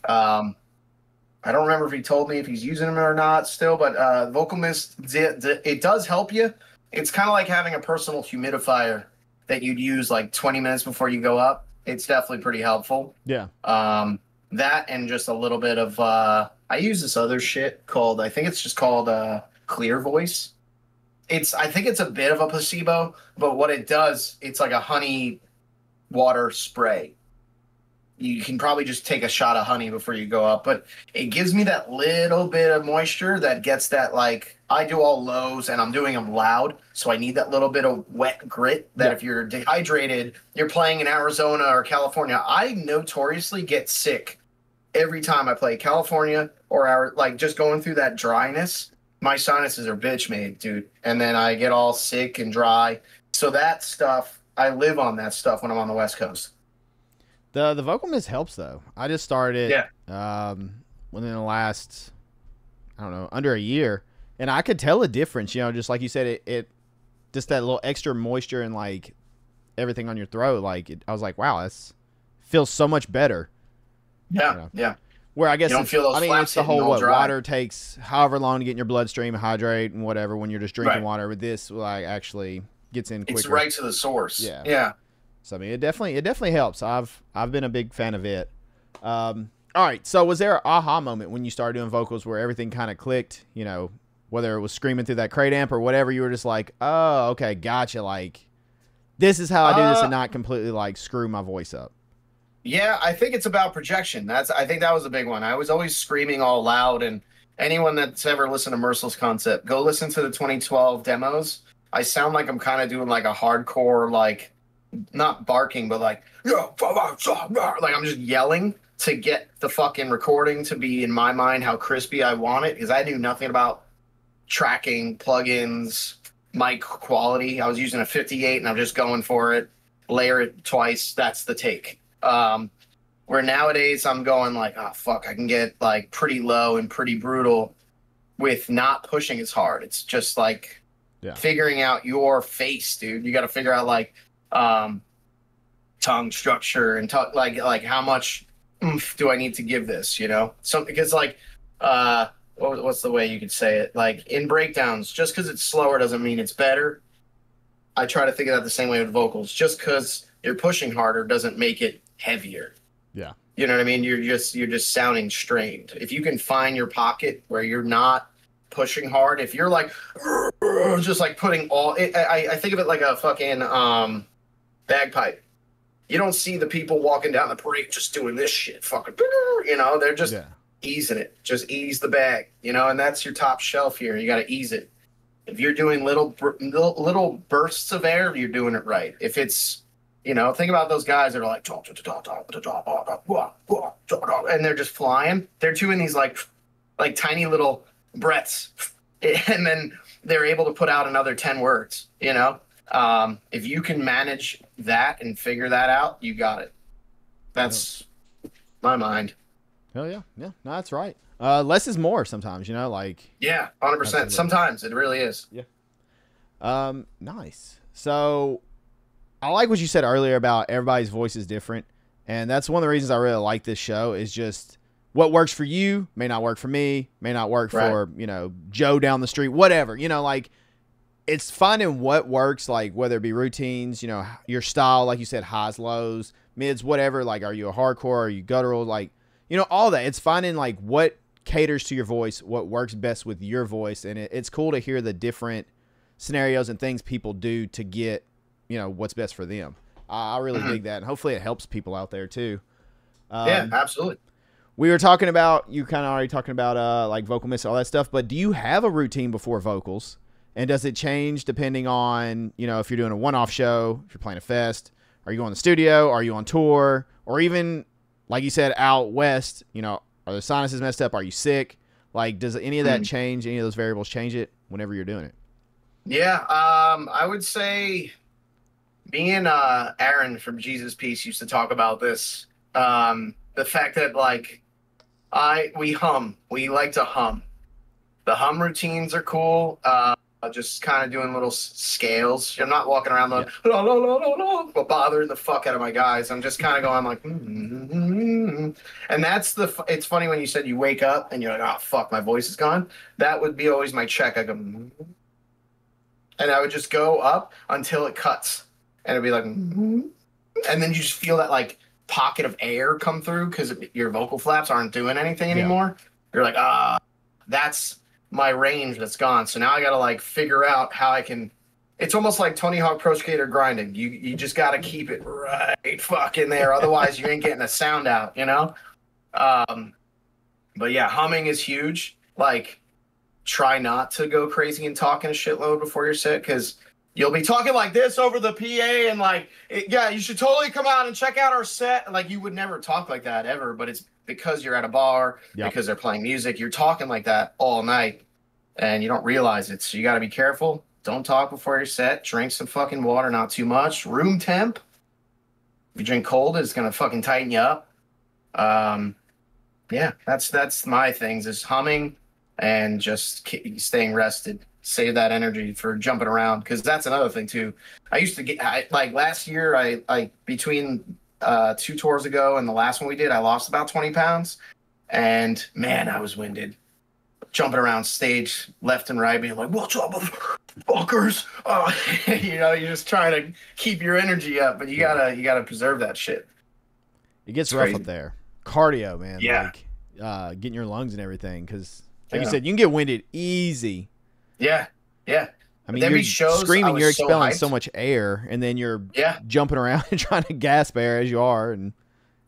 I don't remember if he told me if he's using them or not still, but vocal mist, it does help you. It's kind of like having a personal humidifier that you'd use like 20 minutes before you go up. It's definitely pretty helpful. Yeah. That and just a little bit of, I use this other shit called, I think it's just called Clear Voice. I think it's a bit of a placebo, but what it does, it's like a honey water spray. You can probably just take a shot of honey before you go up, but it gives me that little bit of moisture that gets that, like, I do all lows and I'm doing them loud, so I need that little bit of wet grit that if you're dehydrated, you're playing in Arizona or California. I notoriously get sick every time I play California or like just going through that dryness. My sinuses are bitch made, dude. And then I get all sick and dry. So that stuff, I live on that stuff when I'm on the West Coast. The vocal mist helps though. I just started within the last, I don't know, under a year, and I could tell a difference. You know, just like you said, it just that little extra moisture and like everything on your throat. Like I was like, wow, this feels so much better. Yeah, you know? Yeah. Where I guess you don't feel those it's the whole dry. Water takes however long to get in your bloodstream, hydrate and whatever. When you're just drinking water, with this like actually gets in quicker. It's right to the source. Yeah. Yeah. So I mean, it definitely helps. I've been a big fan of it. All right. So was there an aha moment when you started doing vocals where everything kind of clicked? You know, whether it was screaming through that crate amp or whatever, you were just like, oh, okay, gotcha. Like, this is how I do this and not completely like screw my voice up. Yeah, I think it's about projection. I think that was a big one. I was always screaming all loud, and anyone that's ever listened to Merciless Concept, go listen to the 2012 demos. I sound like I'm kind of doing like a hardcore, like, not barking, but like I'm just yelling to get the fucking recording to be, in my mind, how crispy I want it, because I knew nothing about tracking, plugins, mic quality. I was using a 58 and I'm just going for it, layer it twice, that's the take. Where nowadays I'm going like, oh fuck, I can get like pretty low and pretty brutal with not pushing as hard. It's just like figuring out your face, dude. You got to figure out like tongue structure and like how much oomph do I need to give this, you know? So because like what's the way you could say it? Like in breakdowns, just because it's slower doesn't mean it's better. I try to think of that the same way with vocals. Just because you're pushing harder doesn't make it heavier. Yeah. You know what I mean? You're just sounding strained. If you can find your pocket where you're not pushing hard, if you're like just like putting all I think of it like a fucking bagpipe. You don't see the people walking down the parade just doing this shit, fucking, you know, they're just easing it. Just ease the bag, you know, and that's your top shelf here. You got to ease it. If you're doing little bursts of air, you're doing it right. If it's, you know, think about those guys that are like, and they're just flying. They're doing these like tiny little breaths, and then they're able to put out another 10 words, you know? If you can manage that and figure that out, you got it. That's my mind. Oh yeah. Yeah. No, that's right. Less is more sometimes, you know, like. Yeah, 100%. Sometimes it really is. Yeah. Nice. So I like what you said earlier about everybody's voice is different. And that's one of the reasons I really like this show is just what works for you may not work for me, may not work for, you know, Joe down the street, whatever, you know, like it's finding what works, like whether it be routines, you know, your style, like you said, highs, lows, mids, whatever. Like, are you a hardcore? Are you guttural? Like, you know, all that. It's finding like what caters to your voice, what works best with your voice. And it's cool to hear the different scenarios and things people do to get, you know, what's best for them. I really dig that. And hopefully it helps people out there too. Yeah, absolutely. We were talking about, you kind of already talking about like vocal miss, all that stuff, but do you have a routine before vocals? And does it change depending on, you know, if you're doing a one-off show, if you're playing a fest, are you going to the studio? Are you on tour? Or even, like you said, out west, you know, are the sinuses messed up? Are you sick? Like, does any of that change, any of those variables change it whenever you're doing it? Yeah, I would say me and Aaron from Jesus Peace used to talk about this. The fact that, like, we like to hum. The hum routines are cool. Just kind of doing little scales. I'm not walking around like, la, la, la, la, la, bothering the fuck out of my guys. I'm just kind of going like, and that's it's funny when you said you wake up and you're like, oh, fuck, my voice is gone. That would be always my check. I go, and I would just go up until it cuts. And it'd be like, and then you just feel that like pocket of air come through because your vocal flaps aren't doing anything anymore. You're like, that's my range that's gone. So now I got to like figure out how I can, it's almost like Tony Hawk Pro Skater grinding. You just got to keep it right fucking there. Otherwise you ain't getting a sound out, you know? But yeah, humming is huge. Like, try not to go crazy and talk in a shitload before your set, because you'll be talking like this over the PA and like, yeah, you should totally come out and check out our set. Like, you would never talk like that ever, but it's because you're at a bar, because they're playing music, you're talking like that all night and you don't realize it. So you got to be careful. Don't talk before your set. Drink some fucking water, not too much. Room temp. If you drink cold, it's going to fucking tighten you up. Yeah, that's my things, is humming and just staying rested. Save that energy for jumping around, because that's another thing too. I used to get, like last year, I between 2 tours ago and the last one we did, I lost about 20 pounds. And man, I was winded. Jumping around stage left and right, being like, what's up, fuckers? You know, you're just trying to keep your energy up, but you gotta preserve that shit. It gets rough up there. Cardio, man. Yeah. Like, getting your lungs and everything, because like you said, you can get winded easy. Yeah, yeah. I mean, you're screaming, you're expelling so much air, and then you're jumping around and trying to gasp air as you are, and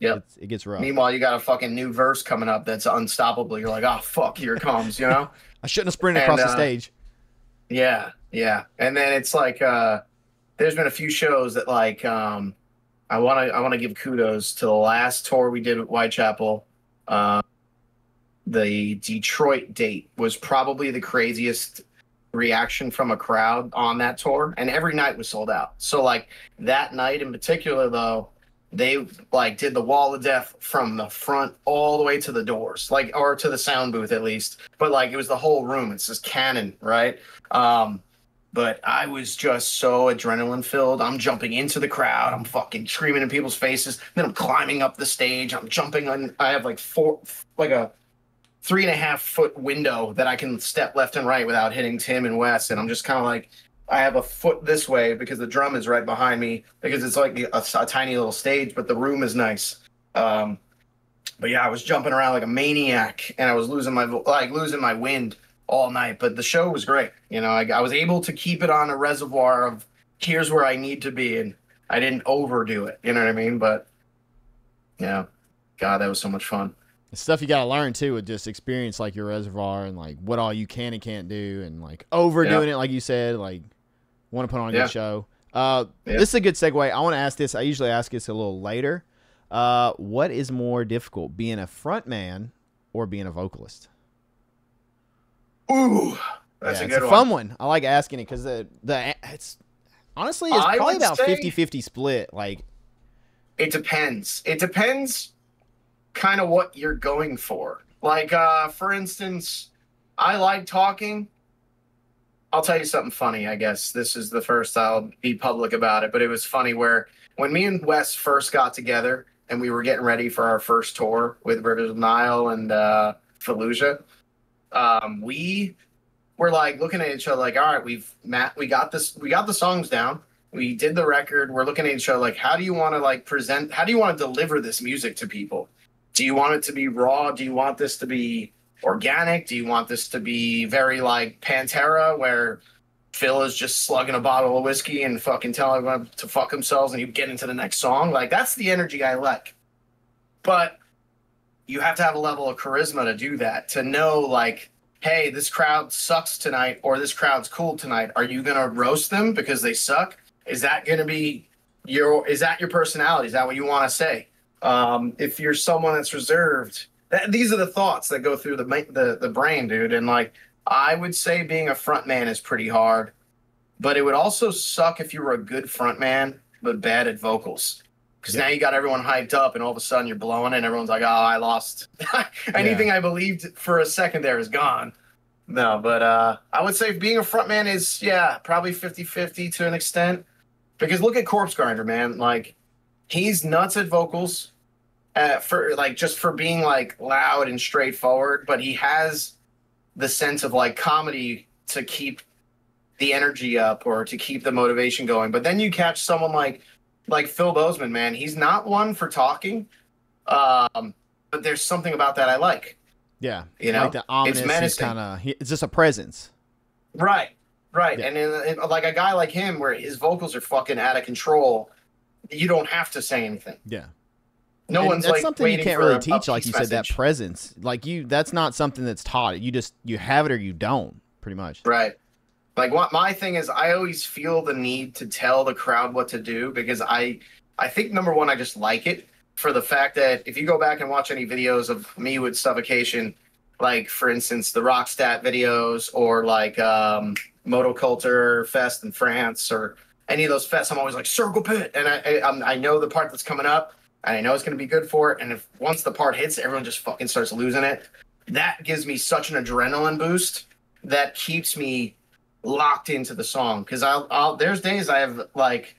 it gets rough. Meanwhile, you got a fucking new verse coming up that's unstoppable. You're like, oh, fuck, here it comes, you know? I shouldn't have sprinted across the stage. Yeah, yeah. And then it's like, there's been a few shows that, like, I want to give kudos to the last tour we did at Whitechapel. The Detroit date was probably the craziest reaction from a crowd on that tour, and every night was sold out. So like that night in particular, though, they like did the wall of death from the front all the way to the doors, like, or to the sound booth at least. But like, it was the whole room. It's this cannon, right? But I was just so adrenaline filled. I'm jumping into the crowd. I'm fucking screaming in people's faces. Then I'm climbing up the stage. I'm jumping on. I have like a 3.5 foot window that I can step left and right without hitting Tim and Wes. And I'm just kind of like, I have a foot this way because the drum is right behind me, because it's like a tiny little stage, but the room is nice. But yeah, I was jumping around like a maniac, and I was losing my wind all night. But the show was great. You know, I was able to keep it on a reservoir of here's where I need to be. And I didn't overdo it. You know what I mean? But yeah, God, that was so much fun. The stuff you got to learn too with just experience like your reservoir and like what all you can and can't do and like overdoing it, like you said, like want to put on a good show. This is a good segue. I want to ask this. I usually ask this a little later. What is more difficult, being a front man or being a vocalist? Ooh, that's a good one. Fun one. I like asking it because it's honestly it's probably about 50-50 split. Like it depends. It depends kind of what you're going for. Like for instance, I like talking. I'll tell you something funny, I guess. This is the first I'll be public about it, but it was funny where when me and Wes first got together and we were getting ready for our first tour with Rivers of the Nile and Fallujah, we were like looking at each other like, all right, we got the songs down. We did the record. We're looking at each other like, how do you want to like present? How do you want to deliver this music to people? Do you want it to be raw? Do you want this to be organic? Do you want this to be very like Pantera, where Phil is just slugging a bottle of whiskey and fucking telling them to fuck themselves and you get into the next song? Like, that's the energy I like. But you have to have a level of charisma to do that, to know like, hey, this crowd sucks tonight or this crowd's cool tonight. Are you going to roast them because they suck? Is that going to be your personality? Is that what you want to say? If you're someone that's reserved, these are the thoughts that go through the brain, dude. And like, I would say being a front man is pretty hard, but it would also suck if you were a good front man but bad at vocals. Because now you got everyone hyped up and all of a sudden you're blowing it and everyone's like, oh, I lost. Anything I believed for a second there is gone. No, but I would say being a front man is, probably 50-50 to an extent. Because look at Corpse Grinder, man. Like, he's nuts at vocals for being like loud and straightforward, but he has the sense of like comedy to keep the energy up or to keep the motivation going. But then you catch someone like Phil Bozeman, man. He's not one for talking, but there's something about that I like. Yeah, you know, like the ominous, it's menacing. It's just a presence. Right. Yeah. And like a guy like him, where his vocals are fucking out of control, you don't have to say anything. Yeah. No one's that's like something you can't really teach, like you said, that message. presence. Like that's not something that's taught. You have it or you don't, pretty much. Right. Like what my thing is, I always feel the need to tell the crowd what to do because I think number one, I just like it for the fact that if you go back and watch any videos of me with Suffocation, like for instance the Rockstat videos or like Motoculture Fest in France or any of those fests, I'm always like Circle Pit, and I know the part that's coming up. And I know it's going to be good for it. And if once the part hits, everyone just fucking starts losing it. That gives me such an adrenaline boost that keeps me locked into the song. Because there's days I have like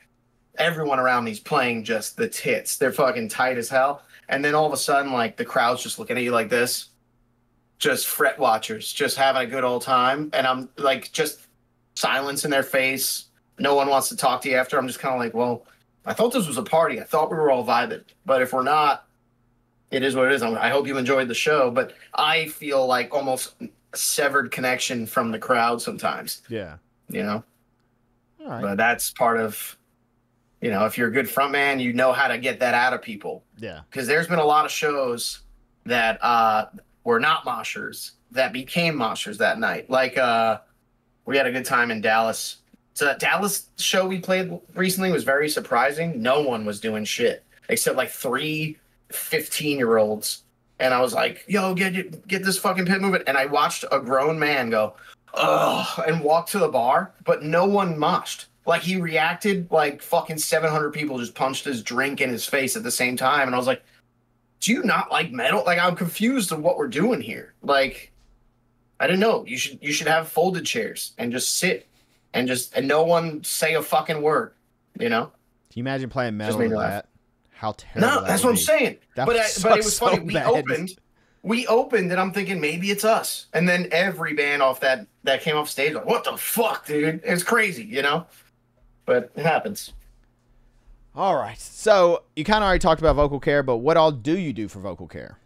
everyone around me's playing just the tits. They're fucking tight as hell. And then all of a sudden, like the crowd's just looking at you like this, just fret watchers, just having a good old time. And I'm like just silence in their face. No one wants to talk to you after. I'm just kind of like, well, I thought this was a party. I thought we were all vibing. But if we're not, it is what it is. I hope you enjoyed the show. But I feel like almost a severed connection from the crowd sometimes. Yeah. You know? All right. But that's part of, you know, if you're a good front man, you know how to get that out of people. Yeah. Because there's been a lot of shows that were not moshers that became moshers that night. Like we had a good time in Dallas. So that Dallas show we played recently was very surprising. No one was doing shit except like 3 15-year-olds. And I was like, yo, get this fucking pit moving. And I watched a grown man go, ugh, and walk to the bar, but no one moshed. Like he reacted like fucking 700 people just punched his drink in his face at the same time. And I was like, do you not like metal? Like I'm confused of what we're doing here. Like, I didn't know. You should have folded chairs and just sit. And no one say a fucking word, you know? Can you imagine playing metal with that? How terrible. No, that's what I'm saying. But it was funny. We opened and I'm thinking maybe it's us. And then every band off that came off stage like, what the fuck, dude? It's crazy, you know? But it happens. All right. So you kind of already talked about vocal care, but what all do you do for vocal care?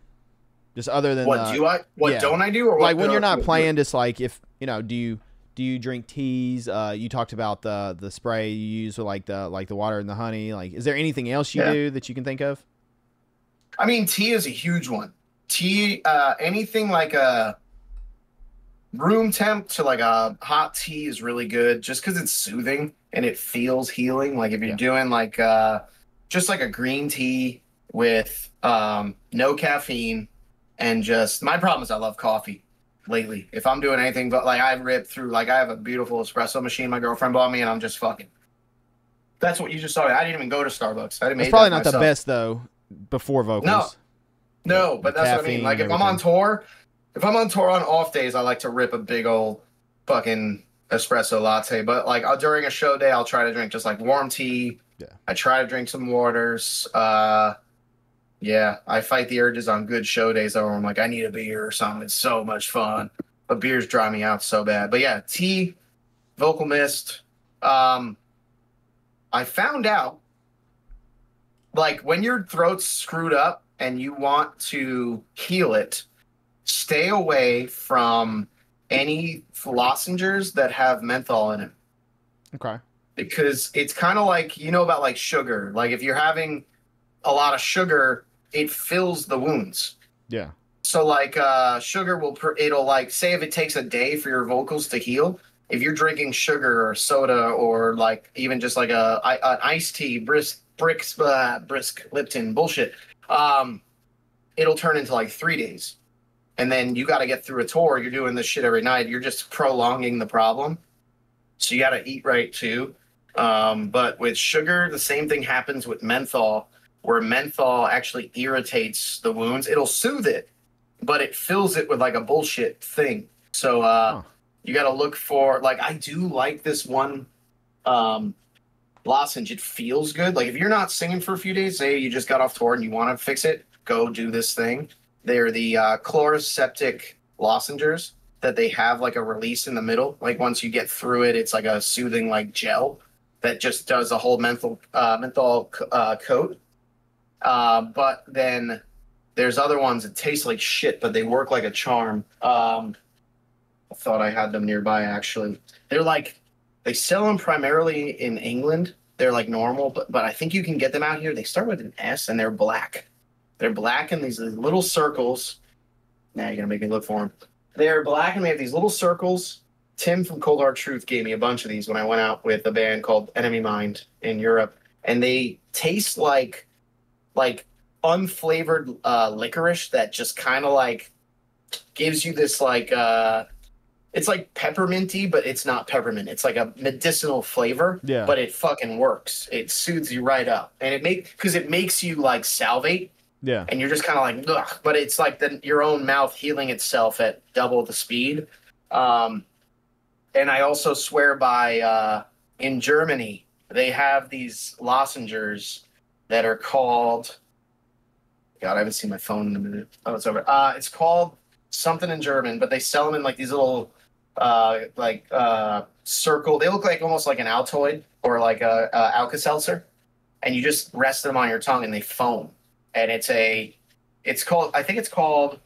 Just other than don't I do? Or what like when you're not playing, just like if, you know, do Do you drink teas? You talked about the spray you use with like the water and the honey. Like, is there anything else you do that you can think of? I mean, tea is a huge one. Tea, anything like a room temp to like a hot tea is really good just because it's soothing and it feels healing. Like if you're doing like just like a green tea with no caffeine and just my problem is I love coffee lately. If I'm doing anything but like I rip through like I have a beautiful espresso machine my girlfriend bought me and I'm just fucking. That's what you just saw. I didn't even go to Starbucks. I didn't make It's probably that not myself. the best though before vocals. No, but that's what I mean. Like if I'm on tour on off days, I like to rip a big old fucking espresso latte. But like during a show day, I'll try to drink just like warm tea. Yeah. I try to drink some waters. Yeah, I fight the urges on good show days where I'm like, I need a beer or something. It's so much fun. But beers dry me out so bad. But yeah, tea, vocal mist. I found out like when your throat's screwed up and you want to heal it, stay away from any lozenges that have menthol in it. Okay. Because it's kind of like, you know about like sugar. Like if you're having a lot of sugar, it fills the wounds. Yeah. So like sugar it'll like say if it takes a day for your vocals to heal, if you're drinking sugar or soda or like even just like an iced tea, brisk Lipton bullshit, it'll turn into like 3 days. And then you got to get through a tour. You're doing this shit every night. You're just prolonging the problem. So you got to eat right too. But with sugar, the same thing happens with menthol, where menthol actually irritates the wounds. It'll soothe it, but it fills it with like a bullshit thing. So you got to look for, like, I do like this one lozenge. It feels good. Like if you're not singing for a few days, say you just got off tour and you want to fix it, go do this thing. They're the chloroseptic lozengers that they have like a release in the middle. Like once you get through it, it's like a soothing like gel that just does a whole menthol coat. But then there's other ones that taste like shit, but they work like a charm. I thought I had them nearby actually. They're like, they sell them primarily in England. They're like normal, but I think you can get them out here. They start with an S and they're black. They're black in these little circles. Now you're going to make me look for them. They're black and they have these little circles. Tim from Cold Hard Truth gave me a bunch of these when I went out with a band called Enemy Mind in Europe. And they taste like unflavored licorice that just kind of like gives you this like, it's like pepperminty, but it's not peppermint. It's like a medicinal flavor, but it fucking works. It soothes you right up. And because it makes you like salivate. Yeah. And you're just kind of like, ugh, but it's like your own mouth healing itself at double the speed. And I also swear by, in Germany, they have these lozengers that are called, God, I haven't seen my phone in a minute. Oh, it's over. It's called something in German, but they sell them in like these little, circle. They look like almost like an Altoid or like a Alka-Seltzer. And you just rest them on your tongue and they foam. And it's called, I think it's called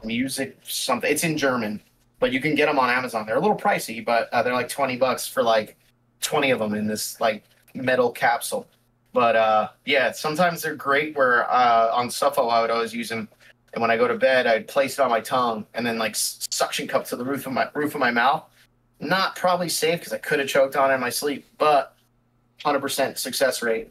music something. It's in German, but you can get them on Amazon. They're a little pricey, but they're like $20 for like 20 of them in this like metal capsule. But yeah, sometimes they're great where on Suffo I would always use them. And when I go to bed, I'd place it on my tongue and then like suction cup to the roof of my mouth. Not probably safe because I could have choked on it in my sleep, but 100% success rate.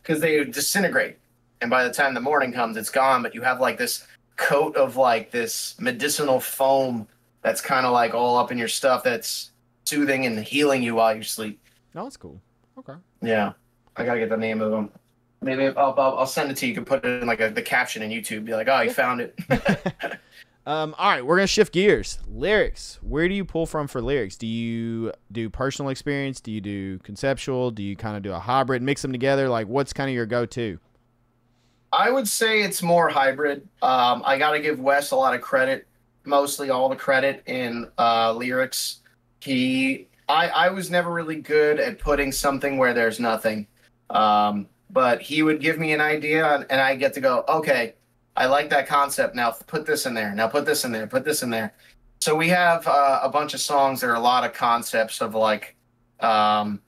Because they disintegrate, and by the time the morning comes, it's gone. But you have like this coat of like this medicinal foam that's kind of like all up in your stuff that's soothing and healing you while you sleep. Oh, that's cool. Okay. Yeah, I gotta get the name of them. Maybe I'll send it to you. You can put it in like the caption in YouTube. Be like, oh, you found it. All right, we're gonna shift gears. Lyrics. Where do you pull from for lyrics? Do you do personal experience? Do you do conceptual? Do you kind of do a hybrid, mix them together? Like, what's kind of your go-to? I would say it's more hybrid. I got to give Wes a lot of credit, mostly all the credit in lyrics. I was never really good at putting something where there's nothing. But he would give me an idea and I get to go, okay, I like that concept. Now put this in there. Now put this in there. Put this in there. So we have a bunch of songs that are a lot of concepts of like um,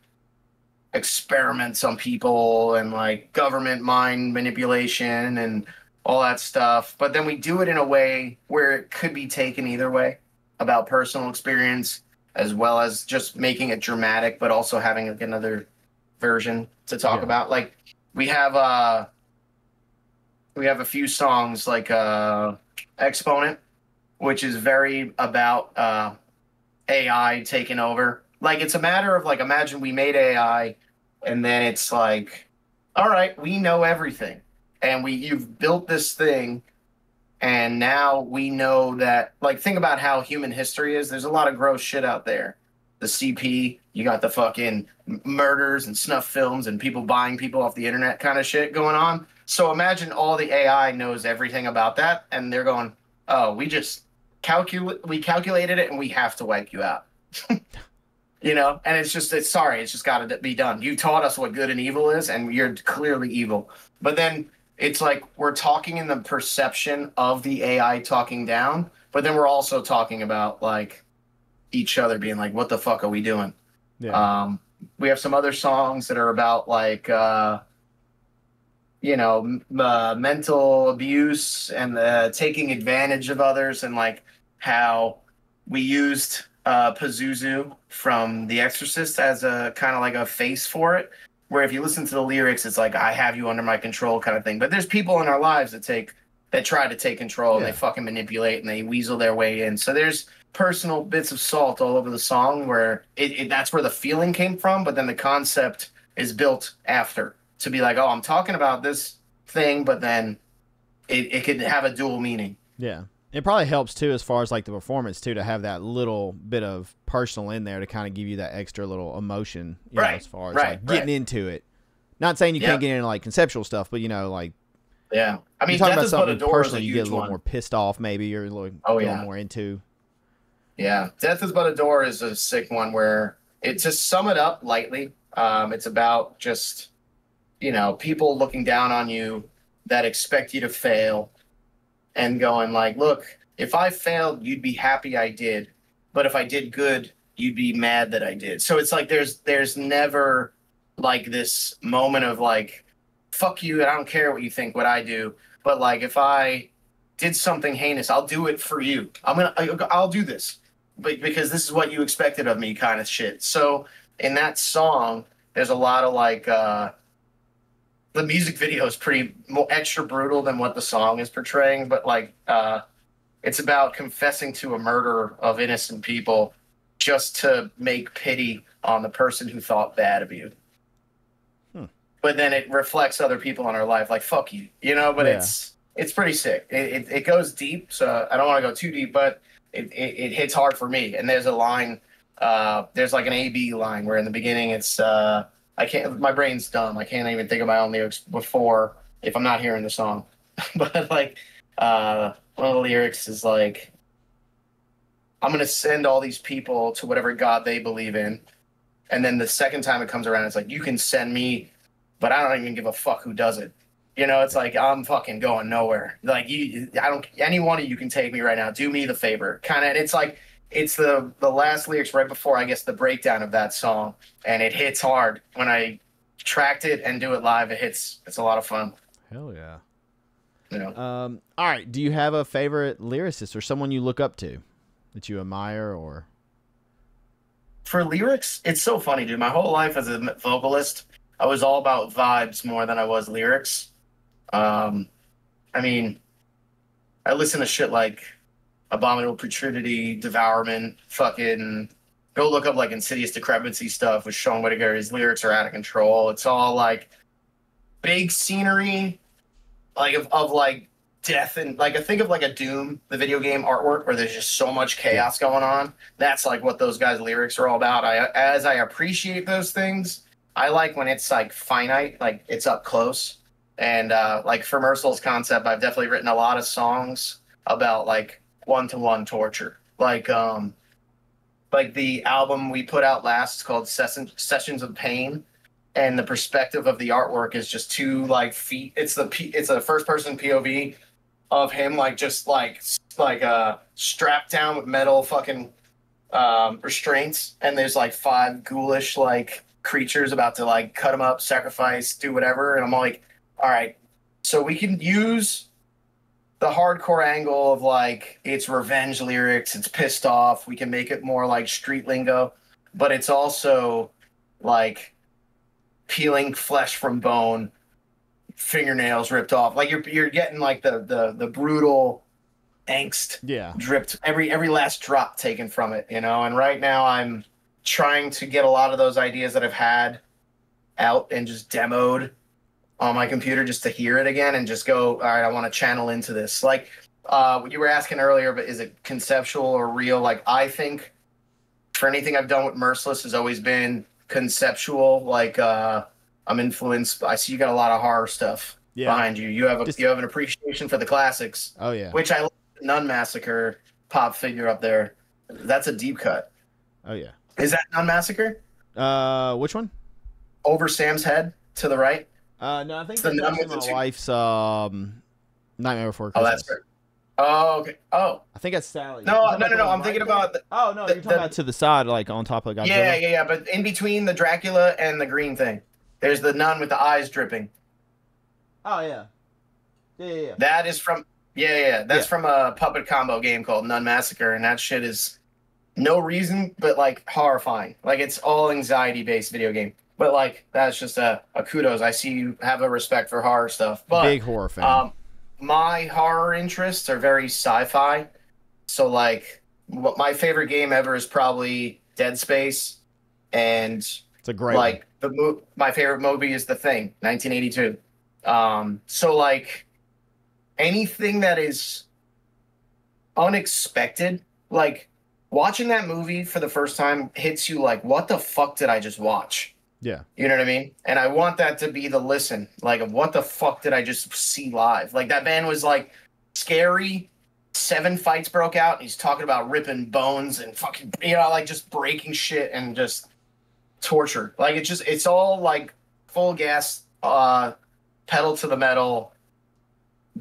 experiments on people and like government mind manipulation and all that stuff. But then we do it in a way where it could be taken either way, about personal experience as well as just making it dramatic, but also having like another version to talk about. Like we have a few songs like Exponent, which is very about AI taking over. Like it's a matter of like, imagine we made AI and then it's like, all right, we know everything. And you've built this thing and now we know that, like, think about how human history is. There's a lot of gross shit out there. The CP, you got the fucking murders and snuff films and people buying people off the internet kind of shit going on. So imagine all the AI knows everything about that and they're going, oh, we calculated it and we have to wipe you out. You know, and it's just got to be done. You taught us what good and evil is, and you're clearly evil. But then it's like we're talking in the perception of the AI talking down, but then we're also talking about like each other being like, what the fuck are we doing? Yeah. We have some other songs that are about like, mental abuse and taking advantage of others, and like how we used Pazuzu from The Exorcist as a kind of like a face for it, where if you listen to the lyrics, it's like, I have you under my control kind of thing. But there's people in our lives that try to take control and they fucking manipulate and they weasel their way in. So there's personal bits of salt all over the song where that's where the feeling came from, but then the concept is built after to be like, oh, I'm talking about this thing, but then it could have a dual meaning. Yeah. It probably helps too, as far as like the performance too, to have that little bit of personal in there to kind of give you that extra little emotion, you know, as far as like getting into it. Not saying you can't get into like conceptual stuff, but you know, like, yeah, I mean, talking about something personal, you get a little more pissed off, maybe, or a little more into. Yeah, Death is But a Door is a sick one where it, to sum it up lightly, it's about just, you know, people looking down on you that expect you to fail. And going like, look, if I failed, you'd be happy I did. But if I did good, you'd be mad that I did. So it's like there's never like this moment of like, fuck you, and I don't care what you think, what I do. But like if I did something heinous, I'll do it for you. I'll do this. But because this is what you expected of me kind of shit. So in that song, there's a lot of like the music video is pretty more extra brutal than what the song is portraying, but like it's about confessing to a murder of innocent people just to make pity on the person who thought bad of you. But then it reflects other people in our life, like fuck you, you know. But it's pretty sick. It goes deep, so I don't want to go too deep, but it hits hard for me. And there's a line, there's like an A-B line where in the beginning it's I can't. My brain's dumb. I can't even think of my own lyrics before if I'm not hearing the song. But like, one of the lyrics is like, "I'm gonna send all these people to whatever god they believe in," and then the second time it comes around, it's like, "You can send me, but I don't even give a fuck who does it." You know, it's like I'm fucking going nowhere. Like any one of you can take me right now. Do me the favor, kind of. It's like. It's the last lyrics right before, I guess, the breakdown of that song, and it hits hard. When I tracked it and do it live, it's a lot of fun. Hell yeah. You know. All right. Do you have a favorite lyricist or someone you look up to that you admire or? For lyrics, it's so funny, dude. My whole life as a vocalist, I was all about vibes more than I was lyrics. I mean, I listen to shit like Abominable Putridity, Devourment, fucking go look up like Insidious Decrepancy stuff with Sean Whitaker. His lyrics are out of control. It's all like big scenery, like of like death and like I think of like a Doom, the video game artwork where there's just so much chaos going on. That's like what those guys' lyrics are all about. As I appreciate those things, I like when it's like finite, like it's up close. And like for Mercil's concept, I've definitely written a lot of songs about like one-to-one torture, like the album we put out last is called Sessions of Pain, and the perspective of the artwork is just two like feet. It's a first-person POV of him like just like like strapped down with metal fucking restraints, and there's like 5 ghoulish like creatures about to like cut him up, sacrifice, do whatever. And I'm like, all right, so we can use the hardcore angle of like it's revenge lyrics, it's pissed off. We can make it more like street lingo, but it's also like peeling flesh from bone, fingernails ripped off. Like you're getting like the brutal angst dripped, every last drop taken from it, you know. And right now I'm trying to get a lot of those ideas that I've had out and just demoed on my computer just to hear it again and just go, all right, I want to channel into this. Like what you were asking earlier, but is it conceptual or real? Like I think for anything I've done with Merciless has always been conceptual. Like I'm influenced. I see you got a lot of horror stuff behind you. You have an appreciation for the classics. Oh yeah. Which I like. The Nun Massacre pop figure up there. That's a deep cut. Oh yeah. Is that Nun Massacre? Which one? Over Sam's head to the right. No, I think that's my wife's Nightmare Before Christmas. Oh, that's her. Oh, okay. Oh, I think that's Sally. No. I'm thinking about. Oh no, you're talking about to the side, like on top of Godzilla. Yeah. But in between the Dracula and the green thing, there's the nun with the eyes dripping. Oh yeah. Yeah. That is from. Yeah. That's from a puppet combo game called Nun Massacre, and that shit is no reason but like horrifying. Like it's all anxiety based video game. But like that's just a kudos. I see you have a respect for horror stuff. But big horror fan. My horror interests are very sci-fi. So like what my favorite game ever is probably Dead Space, and it's a great like my favorite movie is The Thing, 1982. So like anything that is unexpected, like watching that movie for the first time hits you like, what the fuck did I just watch? Yeah. You know what I mean? And I want that to be the listen, like, of what the fuck did I just see live? Like, that man was, like, scary. 7 fights broke out, and he's talking about ripping bones and fucking, you know, like, just breaking shit and just torture. Like, it's all, like, full gas, pedal to the metal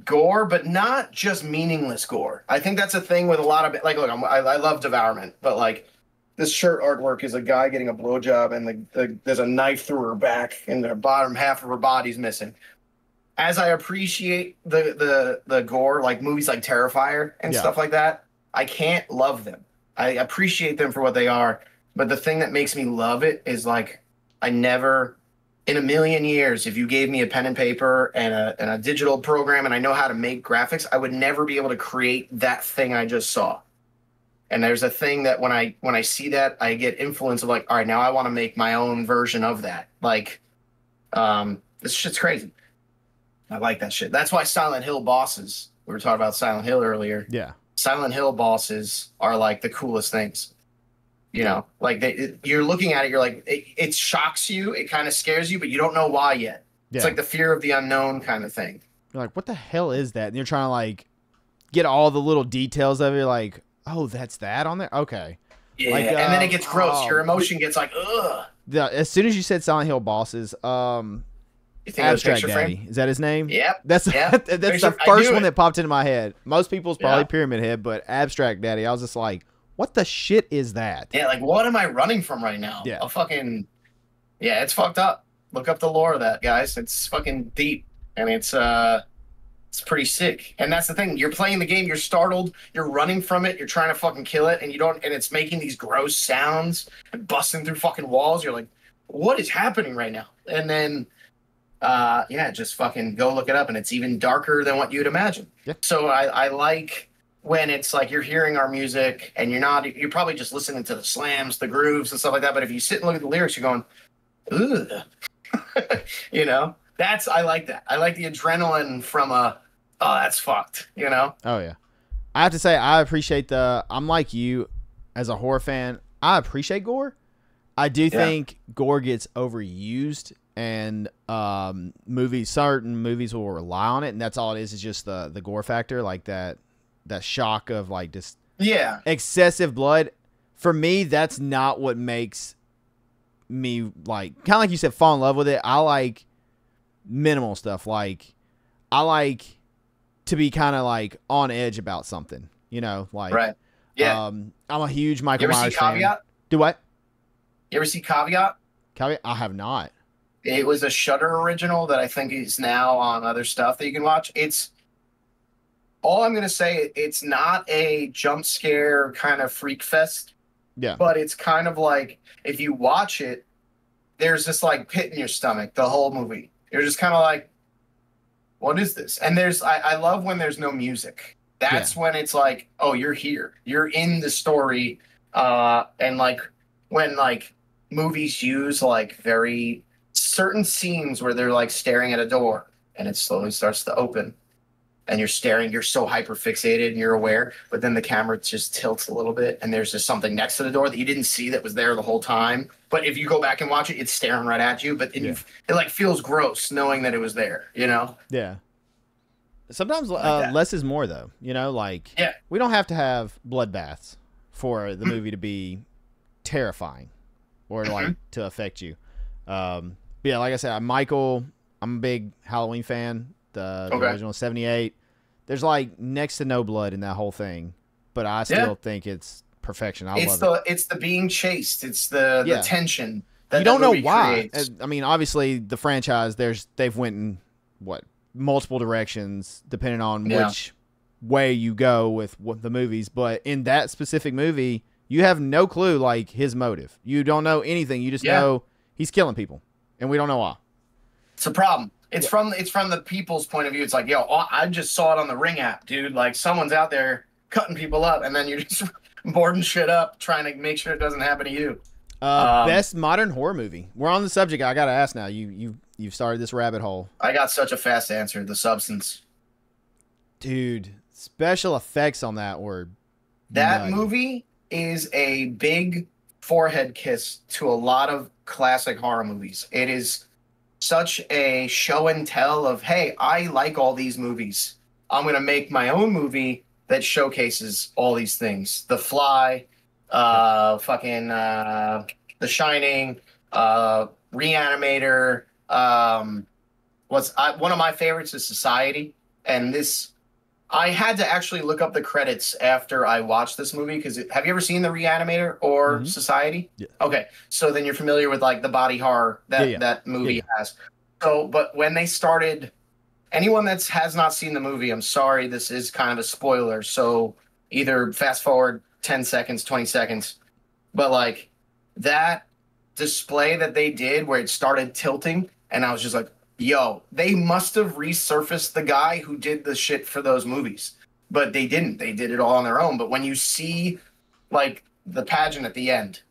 gore, but not just meaningless gore. I think that's a thing with a lot of, like, look, I love Devourment, but, like, this shirt artwork is a guy getting a blowjob, and there's a knife through her back, and the bottom half of her body's missing. As I appreciate the gore, like movies like Terrifier and stuff like that, I can't love them. I appreciate them for what they are, but the thing that makes me love it is like I never, in a million years, if you gave me a pen and paper and a digital program and I know how to make graphics, I would never be able to create that thing I just saw. And there's a thing that when I see that, I get influence of like, all right, now I want to make my own version of that. Like, this shit's crazy. I like that shit. That's why Silent Hill bosses, we were talking about Silent Hill earlier. Yeah. Silent Hill bosses are like the coolest things. You know, like you're looking at it, you're like, it shocks you, it kind of scares you, but you don't know why yet. Yeah. It's like the fear of the unknown kind of thing. You're like, what the hell is that? And you're trying to like get all the little details of it, like, oh, that's that on there? Okay. Yeah, like, and then it gets gross. Your emotion gets like, ugh. As soon as you said Silent Hill bosses, Abstract Daddy. Frame? Is that his name? Yep. That's the first one that popped into my head. Most people's probably Pyramid Head, but Abstract Daddy, I was just like, what the shit is that? Yeah, like, what am I running from right now? Yeah. It's fucked up. Look up the lore of that, guys. It's fucking deep. And it's pretty sick. And that's the thing. You're playing the game, you're startled, you're running from it, you're trying to fucking kill it, and it's making these gross sounds and busting through fucking walls. You're like, what is happening right now? And then just fucking go look it up, and it's even darker than what you'd imagine. Yeah. So I like when it's like you're hearing our music and you're probably just listening to the slams, the grooves and stuff like that, but if you sit and look at the lyrics, you're going, ugh. You know? I like that. I like the adrenaline from that's fucked, you know? Oh, yeah. I have to say, I appreciate I'm like you, as a horror fan, I appreciate gore. I do think gore gets overused, and certain movies will rely on it, and that's all it is just the gore factor, like that shock of like just excessive blood. For me, that's not what makes me like, kind of like you said, fall in love with it. I like minimal stuff. Like, I like to be kind of like on edge about something. You know, like, Right. Yeah. I'm a huge You Michael ever see Myers fan. Caveat? Do what? You ever see Caveat? Caveat? I have not. It was a Shudder original that I think is now on other stuff that you can watch. It's all I'm gonna say. It's not a jump scare kind of freak fest, Yeah. but it's kind of like if you watch it, there's this like pit in your stomach the whole movie. You're just kind of like, what is this? And I love when there's no music. That's when it's like, oh, you're here. You're in the story. And like when like movies use like very certain scenes where they're like staring at a door and it slowly starts to open and you're staring, you're so hyper fixated and you're aware, but then the camera just tilts a little bit and there's just something next to the door that you didn't see that was there the whole time. But if you go back and watch it, it's staring right at you. But it like feels gross knowing that it was there, you know? Yeah. Sometimes less is more, though. You know, like we don't have to have bloodbaths for the movie to be terrifying or like to affect you. But yeah, like I said, Michael, I'm a big Halloween fan. The original 78. There's like next to no blood in that whole thing, but I still think it's perfection. I love it. It's the being chased. It's the tension. That you don't know why. Creates. I mean, obviously the franchise, they've went in multiple directions depending on which way you go with the movies. But in that specific movie, you have no clue like his motive. You don't know anything. You just know he's killing people, and we don't know why. It's a problem. It's from the people's point of view. It's like, yo, I just saw it on the Ring app, dude. Like someone's out there cutting people up, and then you're just boarding shit up, trying to make sure it doesn't happen to you. Best modern horror movie. We're on the subject. I gotta ask now. You've started this rabbit hole. I got such a fast answer. The Substance. Dude, special effects on that were that movie is a big forehead kiss to a lot of classic horror movies. It is such a show and tell of, hey, I like all these movies. I'm going to make my own movie that showcases all these things. The Fly, The Shining, Reanimator. One of my favorites is Society. And I had to actually look up the credits after I watched this movie because have you ever seen The Reanimator or Society? Yeah. Okay, so then you're familiar with like the body horror that movie has. So, but when they started, anyone that has not seen the movie, I'm sorry, this is kind of a spoiler. So either fast forward 10 seconds, 20 seconds, but like that display that they did where it started tilting, and I was just like, yo, they must have resurfaced the guy who did the shit for those movies. But they didn't. They did it all on their own. But when you see, like, the pageant at the end,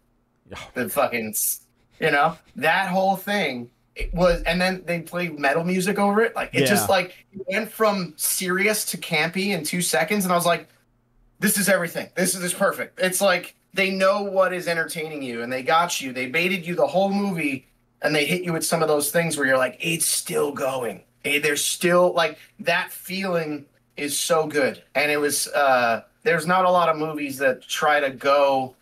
the fucking, that whole thing, it was, and then they played metal music over it. Like, it just, like, it went from serious to campy in 2 seconds. And I was like, this is everything. This is perfect. It's like, they know what is entertaining you, and they got you. They baited you the whole movie. And they hit you with some of those things where you're like, it's still going. There's still, like, that feeling is so good. And it was, there's not a lot of movies that try to go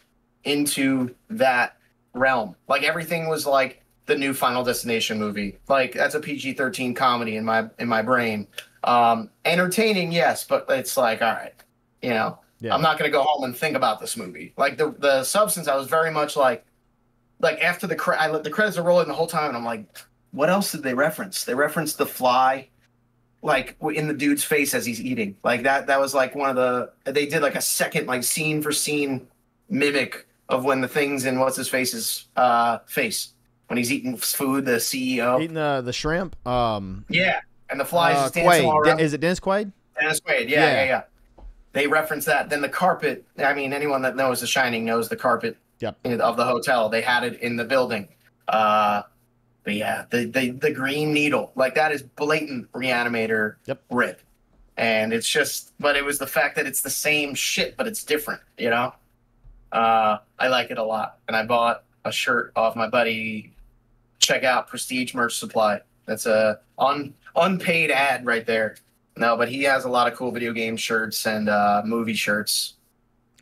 into that realm. Like, everything was like the new Final Destination movie. Like, that's a PG-13 comedy in my brain. Entertaining, yes, but it's like, all right, I'm not going to go home and think about this movie. Like, the Substance, I was very much like after the credits are rolling the whole time, and I'm like, what else did they reference? They referenced The Fly, like in the dude's face as he's eating. Like that was like they did like a second, like scene for scene mimic of when the things in what's his face's face when he's eating food, the CEO eating the shrimp. Yeah, and the fly is just dancing all around. Is it Dennis Quaid? Dennis Quaid, yeah. They reference that. Then the carpet. I mean, anyone that knows The Shining knows the carpet. Yep. Of the hotel. They had it in the building. But yeah, the green needle. Like that is blatant Reanimator rip. And it's just, but it was the fact that it's the same shit, but it's different, I like it a lot. And I bought a shirt off my buddy. Check out Prestige Merch Supply. That's a unpaid ad right there. No, but he has a lot of cool video game shirts and movie shirts.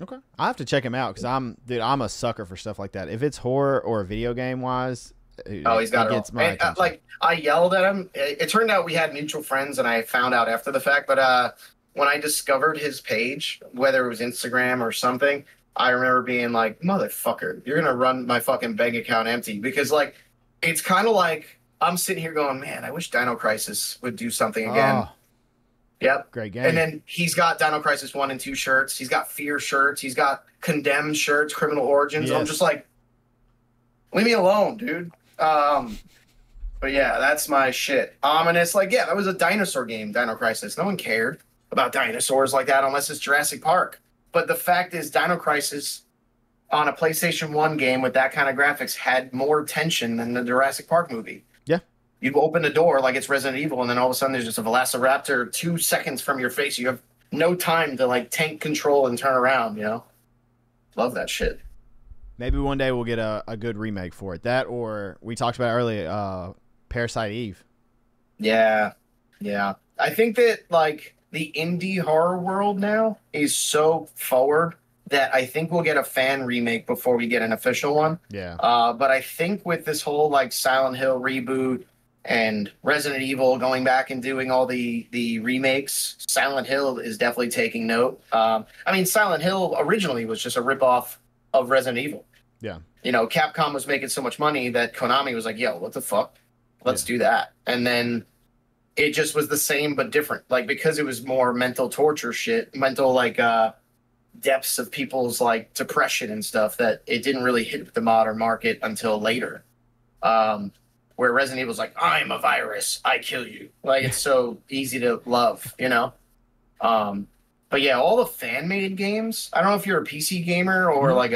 Okay, I have to check him out because I'm a sucker for stuff like that. If it's horror or video game wise, he's got it gets my attention. Like I yelled at him. It turned out we had mutual friends, and I found out after the fact. But when I discovered his page, whether it was Instagram or something, I remember being like, motherfucker, you're gonna run my fucking bank account empty. Because like it's kind of like I'm sitting here going, man, I wish Dino Crisis would do something again. Oh, Yep. great game. And then he's got Dino Crisis 1 and 2 shirts. He's got Fear shirts. He's got Condemned shirts, Criminal Origins. Yes. I'm just like, leave me alone, dude. But yeah, that's my shit. Ominous. Like, yeah, that was a dinosaur game, Dino Crisis. No one cared about dinosaurs like that unless it's Jurassic Park. But the fact is, Dino Crisis on a PlayStation 1 game with that kind of graphics had more tension than the Jurassic Park movie. Yeah. You open the door like it's Resident Evil, and then all of a sudden there's just a Velociraptor 2 seconds from your face. You have no time to like tank control and turn around, you know? Love that shit. Maybe one day we'll get a good remake for it. That, or we talked about earlier, Parasite Eve. Yeah. Yeah. I think that like the indie horror world now is so forward that I think we'll get a fan remake before we get an official one. Yeah. But I think with this whole like Silent Hill reboot and Resident Evil going back and doing all the remakes, Silent Hill is definitely taking note. I mean, Silent Hill originally was just a ripoff of Resident Evil. Yeah. You know, Capcom was making so much money that Konami was like, yo, what the fuck? Let's do that. And then it just was the same but different. Like, because it was more mental torture shit, mental like depths of people's like depression and stuff, that it didn't really hit the modern market until later. Where Resident Evil's like, I'm a virus, I kill you. Like, it's so easy to love, you know? But yeah, all the fan-made games, I don't know if you're a PC gamer or like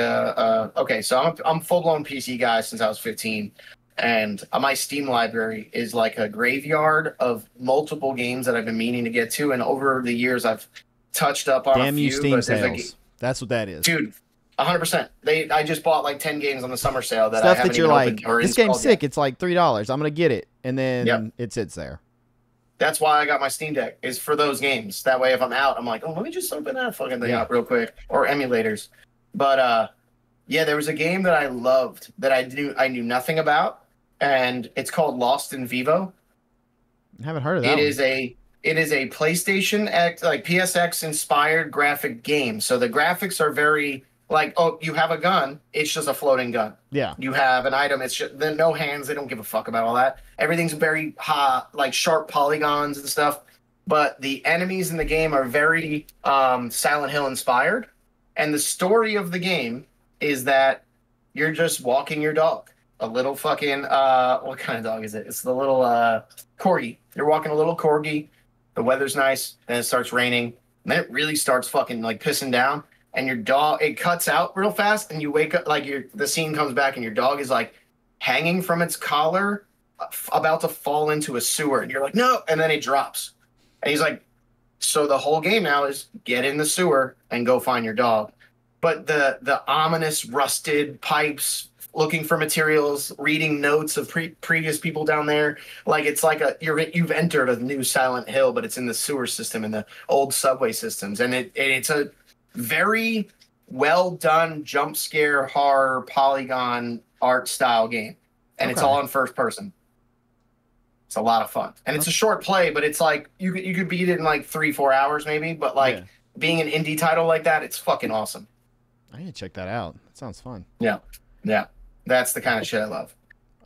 okay, so I'm full-blown PC guy since I was 15. And my Steam library is like a graveyard of multiple games that I've been meaning to get to. And over the years, I've touched up on Damn a few. you, Steam but sales. That's what that is. Dude, 100%. I just bought like 10 games on the summer sale that Stuff I haven't that you're even like, opened or this game's installed sick. yet. It's like $3. I'm going to get it. And then it sits there. That's why I got my Steam Deck, is for those games. That way, if I'm out, I'm like, oh, let me just open that fucking thing up real quick. Or emulators. But yeah, there was a game that I loved that I knew nothing about. And it's called Lost in Vivo. I haven't heard of that. It is a PlayStation X, like PSX inspired graphic game. So the graphics are very like, oh, you have a gun, it's just a floating gun. Yeah. You have an item, it's just then no hands, they don't give a fuck about all that. Everything's very hot, like sharp polygons and stuff. But the enemies in the game are very Silent Hill inspired. And the story of the game is that you're just walking your dog. A little fucking, what kind of dog is it? It's the little corgi. You're walking a little corgi. The weather's nice. Then it starts raining. And then it really starts fucking like pissing down. And your dog, it cuts out real fast. And you wake up, like the scene comes back and your dog is like hanging from its collar, about to fall into a sewer. And you're like, no. And then it drops. And he's like, so the whole game now is get in the sewer and go find your dog. But the ominous rusted pipes, looking for materials, reading notes of previous people down there. Like, it's like you've entered a new Silent Hill, but it's in the sewer system, in the old subway systems. And it's a very well done jump scare horror polygon art style game. And it's all in first person. It's a lot of fun. And it's a short play, but it's like you could beat it in like 3-4 hours maybe, but like being an indie title like that, it's fucking awesome. I need to check that out. That sounds fun. Yeah. Yeah. That's the kind of shit I love.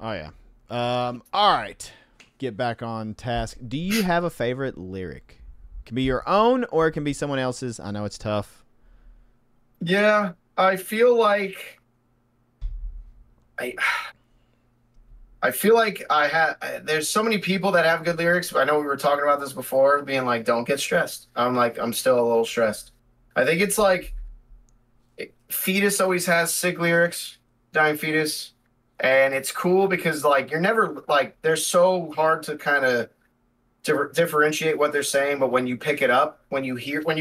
Oh, yeah. All right. Get back on task. Do you have a favorite lyric? It can be your own or it can be someone else's. I know it's tough. Yeah, I feel like I feel like there's so many people that have good lyrics. I know we were talking about this before, being like, don't get stressed. I'm still a little stressed. I think it's like Fetus always has sick lyrics. Dying Fetus, and it's cool because like you're never like they're so hard to kind of differentiate what they're saying, but when you pick it up, when you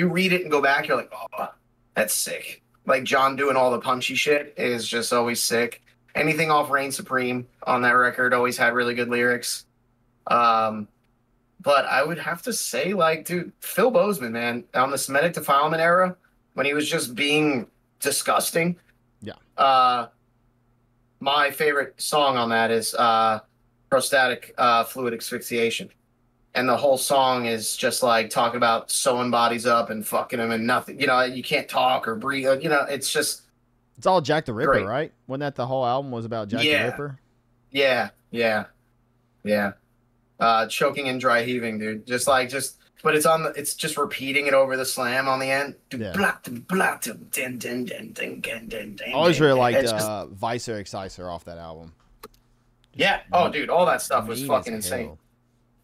read it and go back, you're like, oh, that's sick. Like John doing all the punchy shit is just always sick. Anything off Reign Supreme on that record always had really good lyrics. But I would have to say, like, dude, Phil Bozeman, man, on the Semitic Defilement era, when he was just being disgusting. Yeah. My favorite song on that is Prostatic Fluid Asphyxiation. and the whole song is just like talking about sewing bodies up and fucking them and nothing. You know, you can't talk or breathe. You know, it's just It's all Jack the Ripper, great. right? Wasn't that the whole album was about Jack the Yeah, Ripper? yeah. Choking and dry heaving, dude. But it's just repeating it over the slam on the end. Yeah. I I always really liked Vicer Exciser off that album. Yeah. Oh, dude, all that stuff was Mean fucking as insane.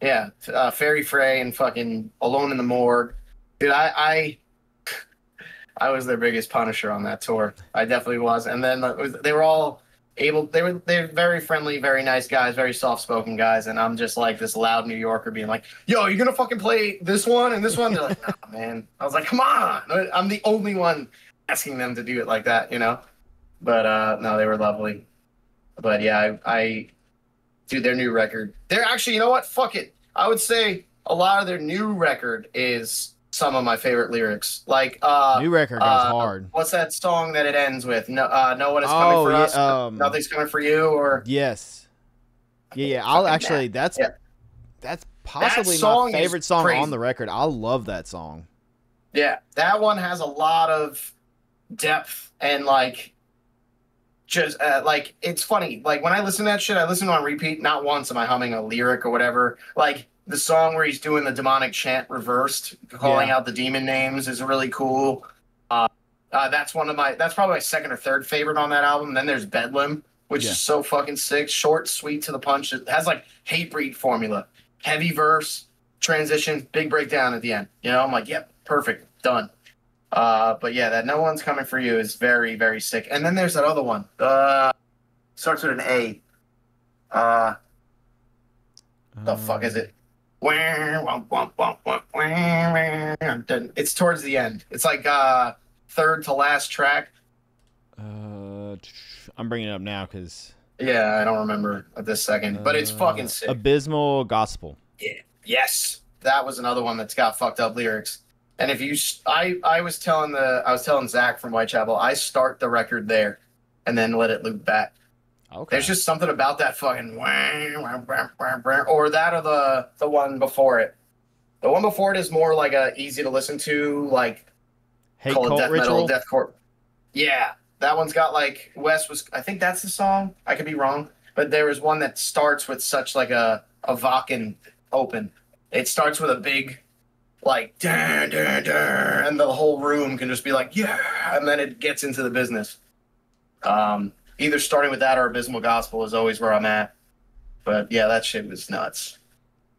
hell. Yeah. Fairy Frey and fucking Alone in the Morgue. Dude, I was their biggest punisher on that tour. I definitely was. And then they were all they're very friendly, very nice guys, very soft-spoken guys, and I'm just like this loud New Yorker being like, yo, you're gonna fucking play this one and this one? They're like, nah, man. I was like, come on. I'm the only one asking them to do it like that, you know? But no, they were lovely. But yeah, I dude, their new record. They're actually, you know what? Fuck it. I would say a lot of their new record is some of my favorite lyrics. Like New record goes hard. What's that song that it ends with? No one is coming for us, nothing's coming for you, or yes. Yeah. I'll actually that's possibly my favorite song on the record. I love that song. Yeah, that one has a lot of depth and like just like it's funny. Like when I listen to that shit, I listen to it on repeat. Not once am I humming a lyric or whatever. Like the song where he's doing the demonic chant reversed, calling out the demon names is really cool. That's probably my second or third favorite on that album. Then there's Bedlam, which is so fucking sick. Short, sweet to the punch. It has like Hatebreed formula. Heavy verse, transition, big breakdown at the end. You know, I'm like, yep, perfect, done. But yeah, that No One's Coming For You is very, very sick. And then there's that other one. Starts with an A. The fuck is it? It's towards the end. It's like third to last track. I'm bringing it up now because yeah, I don't remember at this second, but it's fucking sick. Abysmal Gospel. Yeah. Yes, that was another one that's got fucked up lyrics. And if you, I was telling Zach from Whitechapel, I start the record there, and then let it loop back. Okay. There's just something about that fucking or that or the one before it. The one before it is more like a easy to listen to, like Hate call it Cult death Ritual? metal, deathcore. Yeah, that one's got like I think that's the song. I could be wrong, but there was one that starts with such like a Vakken open. It starts with a big like dun, dun, dun, and the whole room can just be like yeah, and then it gets into the business. Either starting with that or Abysmal Gospel is always where I'm at. But yeah, that shit was nuts.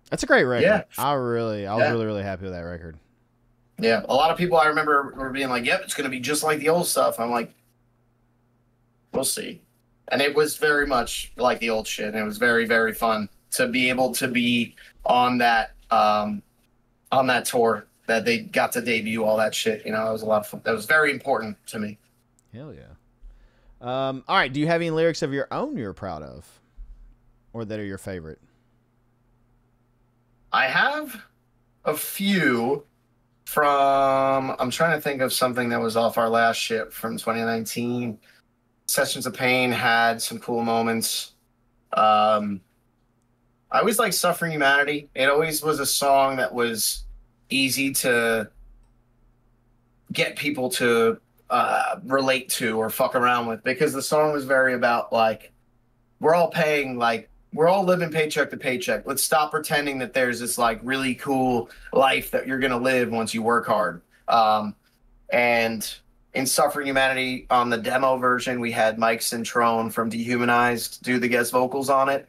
That's a great record. Yeah. I was really, really happy with that record. Yeah, a lot of people I remember were being like, yep, it's going to be just like the old stuff. I'm like, we'll see. And it was very much like the old shit. And it was very, very fun to be able to be on that tour that they got to debut all that shit. You know, it was a lot of fun. That was very important to me. Hell yeah. All right. Do you have any lyrics of your own you're proud of, or that are your favorite? I have a few from. I'm trying to think of something that was off our last ship from 2019. Sessions of Pain had some cool moments. I always liked Suffering Humanity. It always was a song that was easy to get people to relate to or fuck around with, because the song was very about like we're all living paycheck to paycheck. Let's stop pretending that there's this like really cool life that you're gonna live once you work hard. And in Suffering Humanity, on the demo version, we had Mike Centrone from Dehumanized do the guest vocals on it,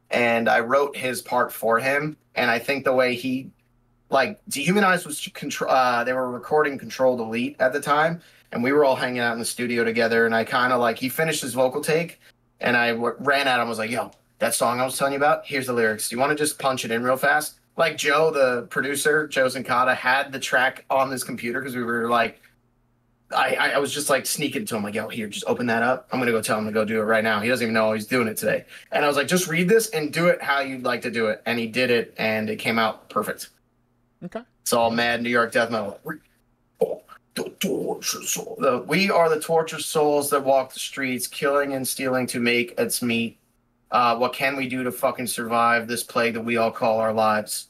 and I wrote his part for him. And I think the way he Dehumanized was they were recording Control Delete at the time, and we were all hanging out in the studio together, and I kind of he finished his vocal take, and I ran at him, was like, yo, that song I was telling you about, here's the lyrics. Do you want to just punch it in real fast? Like Joe, the producer, Joe Zincada, had the track on his computer because we were like, I was just like sneaking to him, like, yo, here, just open that up. I'm going to go tell him to go do it right now. He doesn't even know he's doing it today. And I was like, just read this and do it how you'd like to do it. And he did it, and it came out perfect. Okay. It's all mad New York death metal. The torture soul. We are the tortured souls that walk the streets, killing and stealing to make its meat. What can we do to fucking survive this plague that we all call our lives?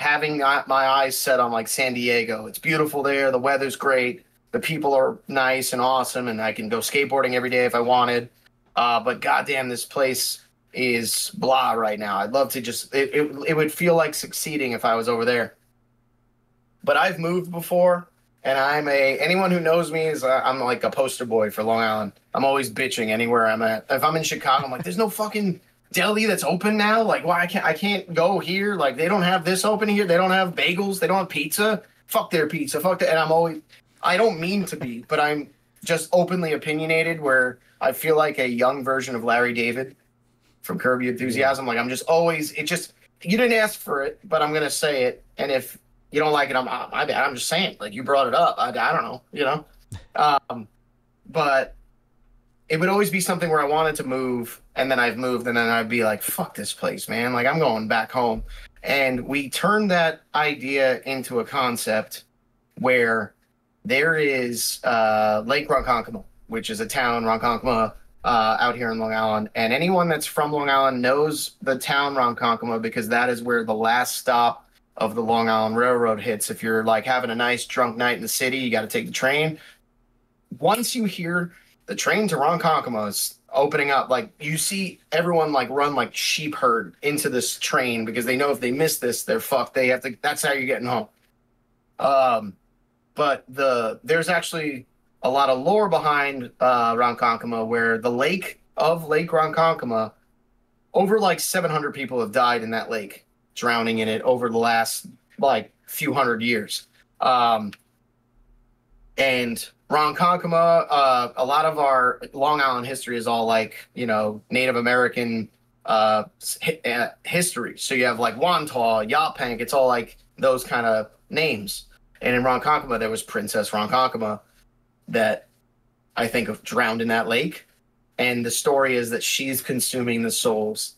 having my eyes set on like San Diego. It's beautiful there. The weather's great. The people are nice and awesome, and I can go skateboarding every day if I wanted. But goddamn, this place is blah right now. I'd love to just it would feel like succeeding if I was over there. But I've moved before, and anyone who knows me is I'm like a poster boy for Long Island. I'm always bitching anywhere I'm at. If I'm in Chicago, I'm like, there's no fucking deli that's open now. Like, why I can't go here? Like, they don't have this open here. They don't have bagels. They don't have pizza. Fuck their pizza. Fuck that. And I don't mean to be, but I'm just openly opinionated where I feel like a young version of Larry David from Curb Your Enthusiasm. Like, I'm just always, you didn't ask for it, but I'm going to say it. And if you don't like it, my bad. I'm just saying, like, you brought it up. I don't know, you know? But it would always be something where I wanted to move, and then I've moved, and then I'd be like, fuck this place, man. Like, I'm going back home. And we turned that idea into a concept where there is Lake Ronkonkoma, which is a town, Ronkonkoma, out here in Long Island. And anyone that's from Long Island knows the town Ronkonkoma because that is where the last stop of the Long Island Railroad hits. If you're like having a nice drunk night in the city, you got to take the train. Once you hear the train to Ronkonkoma is opening up, like, you see everyone like run like sheep herd into this train because they know if they miss this, they're fucked. They have to. That's how you're getting home. But there's actually a lot of lore behind Ronkonkoma, where the Lake Ronkonkoma, over like 700 people have died in that lake, drowning in it over the last like few hundred years. And Ronkonkoma, a lot of our Long Island history is all like, you know, Native American history. So you have like Wantagh, Yaphank, it's all like those kind of names. And in Ronkonkoma, there was Princess Ronkonkoma that I think of drowned in that lake. And the story is that she's consuming the souls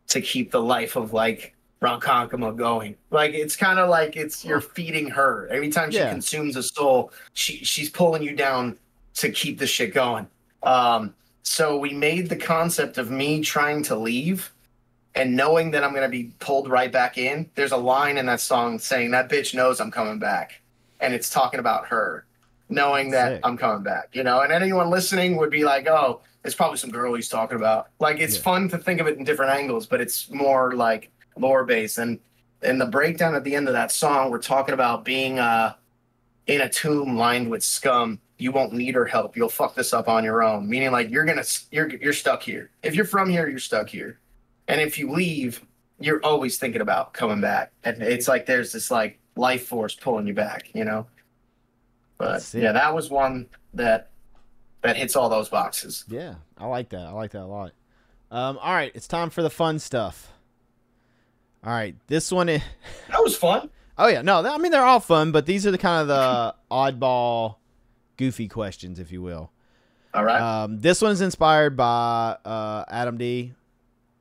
to keep the life of like Ronkonkoma going. Like, it's kind of like you're feeding her. Every time she consumes a soul, she's pulling you down to keep the shit going. So we made the concept of me trying to leave and knowing that I'm going to be pulled right back in. There's a line in that song saying, that bitch knows I'm coming back. And it's talking about her knowing that I'm coming back, you know, and anyone listening would be like, oh, it's probably some girl he's talking about. Like, it's fun to think of it in different angles, but it's more like lore based. And the breakdown at the end of that song, we're talking about being in a tomb lined with scum. You won't need her help. You'll fuck this up on your own. Meaning, like, you're stuck here. If you're from here, you're stuck here. And if you leave, you're always thinking about coming back. And it's like there's this like life force pulling you back, you know. But yeah, that was one that hits all those boxes. Yeah, I like that. I like that a lot. All right, it's time for the fun stuff. All right, this one is... That was fun. Oh, yeah. No, I mean, they're all fun, but these are the kind of the oddball, goofy questions, if you will. All right. This one's inspired by Adam D.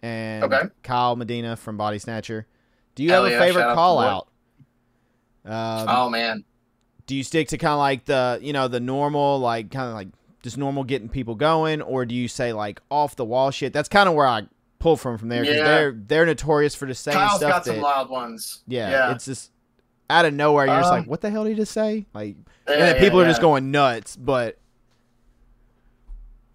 and Kyle Medina from Body Snatcher. Do you have a favorite call-out? Oh, man. Do you stick to kind of like the normal, like kind of like just normal getting people going, or do you say like off the wall shit? That's kind of where I pull from there, because they're notorious for just saying Kyle's stuff. Got some wild ones. Yeah, it's just out of nowhere. You're just like, what the hell did he just say? Like, and then people are just going nuts. But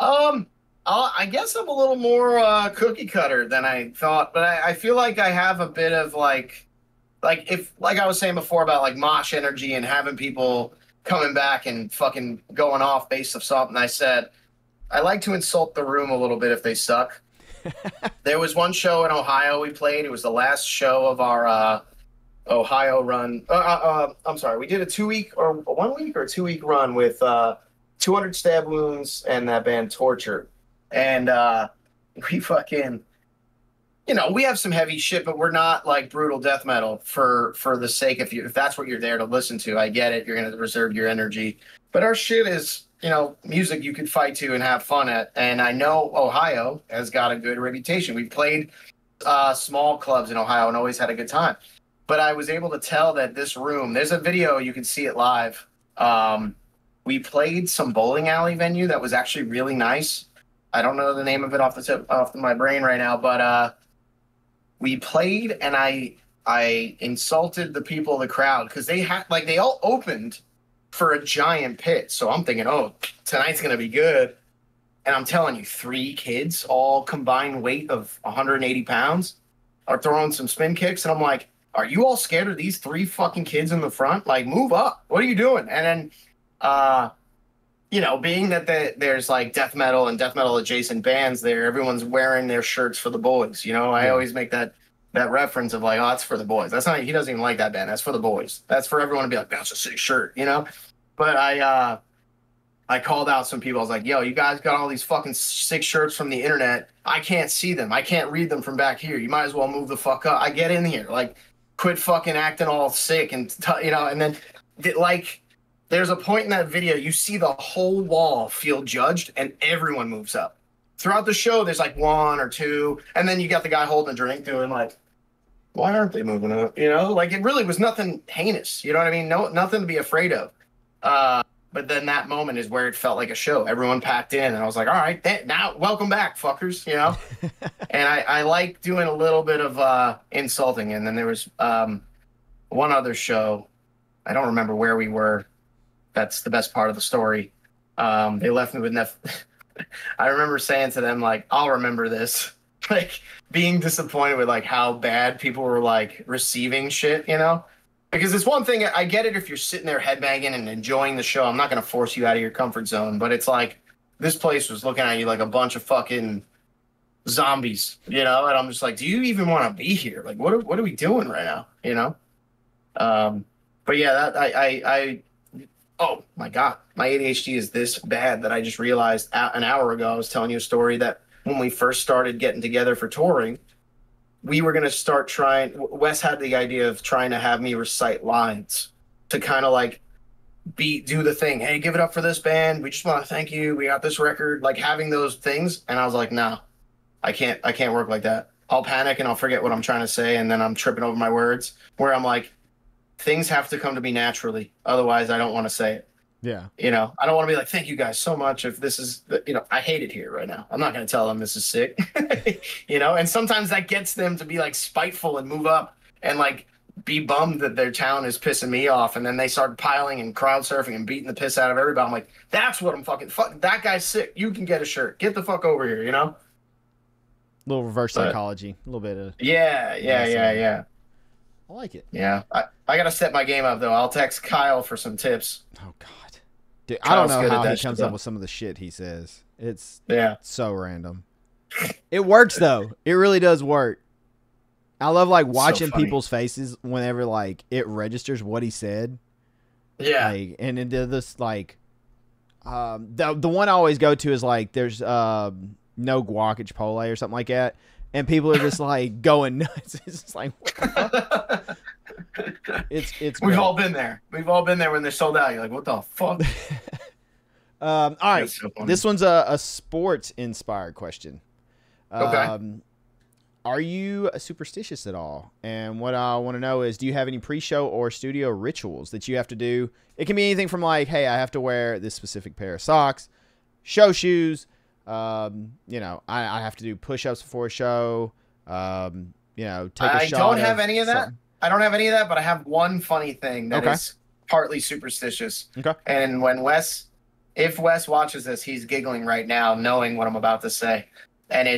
I guess I'm a little more cookie cutter than I thought, but I feel like I have a bit of like if I was saying before about like mosh energy and having people coming back and fucking going off based off something I said. I like to insult the room a little bit if they suck. There was one show in Ohio we played. It was the last show of our Ohio run. I'm sorry. We did a 1 week or a 2 week run with 200 Stab Wounds and that band Torture. And we fucking, we have some heavy shit, but we're not like brutal death metal for the sake of if that's what you're there to listen to. I get it. You're going to reserve your energy. But our shit is, music you could fight to and have fun at. And I know Ohio has got a good reputation. We've played small clubs in Ohio and always had a good time. But I was able to tell that this room, there's a video, you can see it live. We played some bowling alley venue that was actually really nice. I don't know the name of it off my brain right now, but we played and I I insulted the people in the crowd because they had like they all opened for a giant pit. So I'm thinking, oh, tonight's gonna be good. And I'm telling you, 3 kids, all combined weight of 180 pounds, are throwing some spin kicks. And I'm like, are you all scared of these 3 fucking kids in the front? Like, move up. What are you doing? And then, you know, being that there's like death metal and death metal adjacent bands there, everyone's wearing their shirts for the boys. You know, I always make that reference of like, oh, that's for the boys. That's not, he doesn't even like that band. That's for the boys. That's for everyone to be like, that's a sick shirt, you know? But I called out some people. I was like, yo, you guys got all these fucking sick shirts from the internet. I can't see them. I can't read them from back here. You might as well move the fuck up. I get in here. Like, quit fucking acting all sick and, you know, and then, like, there's a point in that video, you see the whole wall feel judged and everyone moves up. Throughout the show, there's like 1 or 2, and then you got the guy holding a drink doing like, why aren't they moving up? You know, like it really was nothing heinous. You know what I mean? No, nothing to be afraid of. But then that moment is where it felt like a show. Everyone packed in, and I was like, all right, now welcome back, fuckers, you know? And I like doing a little bit of insulting. And then there was one other show. I don't remember where we were. That's the best part of the story. They left me with I remember saying to them, like, I'll remember this. Like, being disappointed with, like, how bad people were, like, receiving shit, you know? Because it's one thing, I get it if you're sitting there headbanging and enjoying the show. I'm not going to force you out of your comfort zone. But it's like, this place was looking at you like a bunch of fucking zombies, you know? And I'm just like, do you even want to be here? Like, what are we doing right now, you know? But yeah, that oh my God, my ADHD is this bad that I just realized an hour ago. I was telling you a story that when we first started getting together for touring, we were going to start trying. Wes had the idea of trying to have me recite lines to kind of like do the thing. Hey, give it up for this band. We just want to thank you. We got this record, like having those things. And I was like, no, I can't work like that. I'll panic and I'll forget what I'm trying to say. And then I'm tripping over my words where I'm like, things have to come to me naturally. Otherwise, I don't want to say it. Yeah. You know, I don't want to be like, thank you guys so much. If this is, you know, I hate it here right now. I'm not going to tell them this is sick, you know, and sometimes that gets them to be like spiteful and move up and like be bummed that their town is pissing me off. And then they start piling and crowd surfing and beating the piss out of everybody. I'm like, that's what I'm fuck. That guy's sick. You can get a shirt. Get the fuck over here, you know? A little reverse psychology. A little bit of. Yeah. I like it. Yeah. I got to step my game up, though. I'll text Kyle for some tips. Oh, God. Dude, I don't know how he comes up with some of the shit he says. It's so random. It works, though. It really does work. I love, like, watching people's faces whenever, like, it registers what he said. Yeah. Like, and it did this, like, the one I always go to is, like, there's no guac at Chipotle or something like that. And people are just like going nuts. It's just like, what the fuck? It's We've all been there. We've all been there when they're sold out. You're like, what the fuck? All right. So this one's a sports inspired question. Okay. Are you superstitious at all? And what I want to know is, do you have any pre-show or studio rituals that you have to do? It can be anything from like, hey, I have to wear this specific pair of socks, show shoes. You know, I have to do push-ups before a show. You know, take a shot. I don't have any of that. I don't have any of that, but I have one funny thing that is partly superstitious. Okay. And if Wes watches this, he's giggling right now, knowing what I'm about to say. And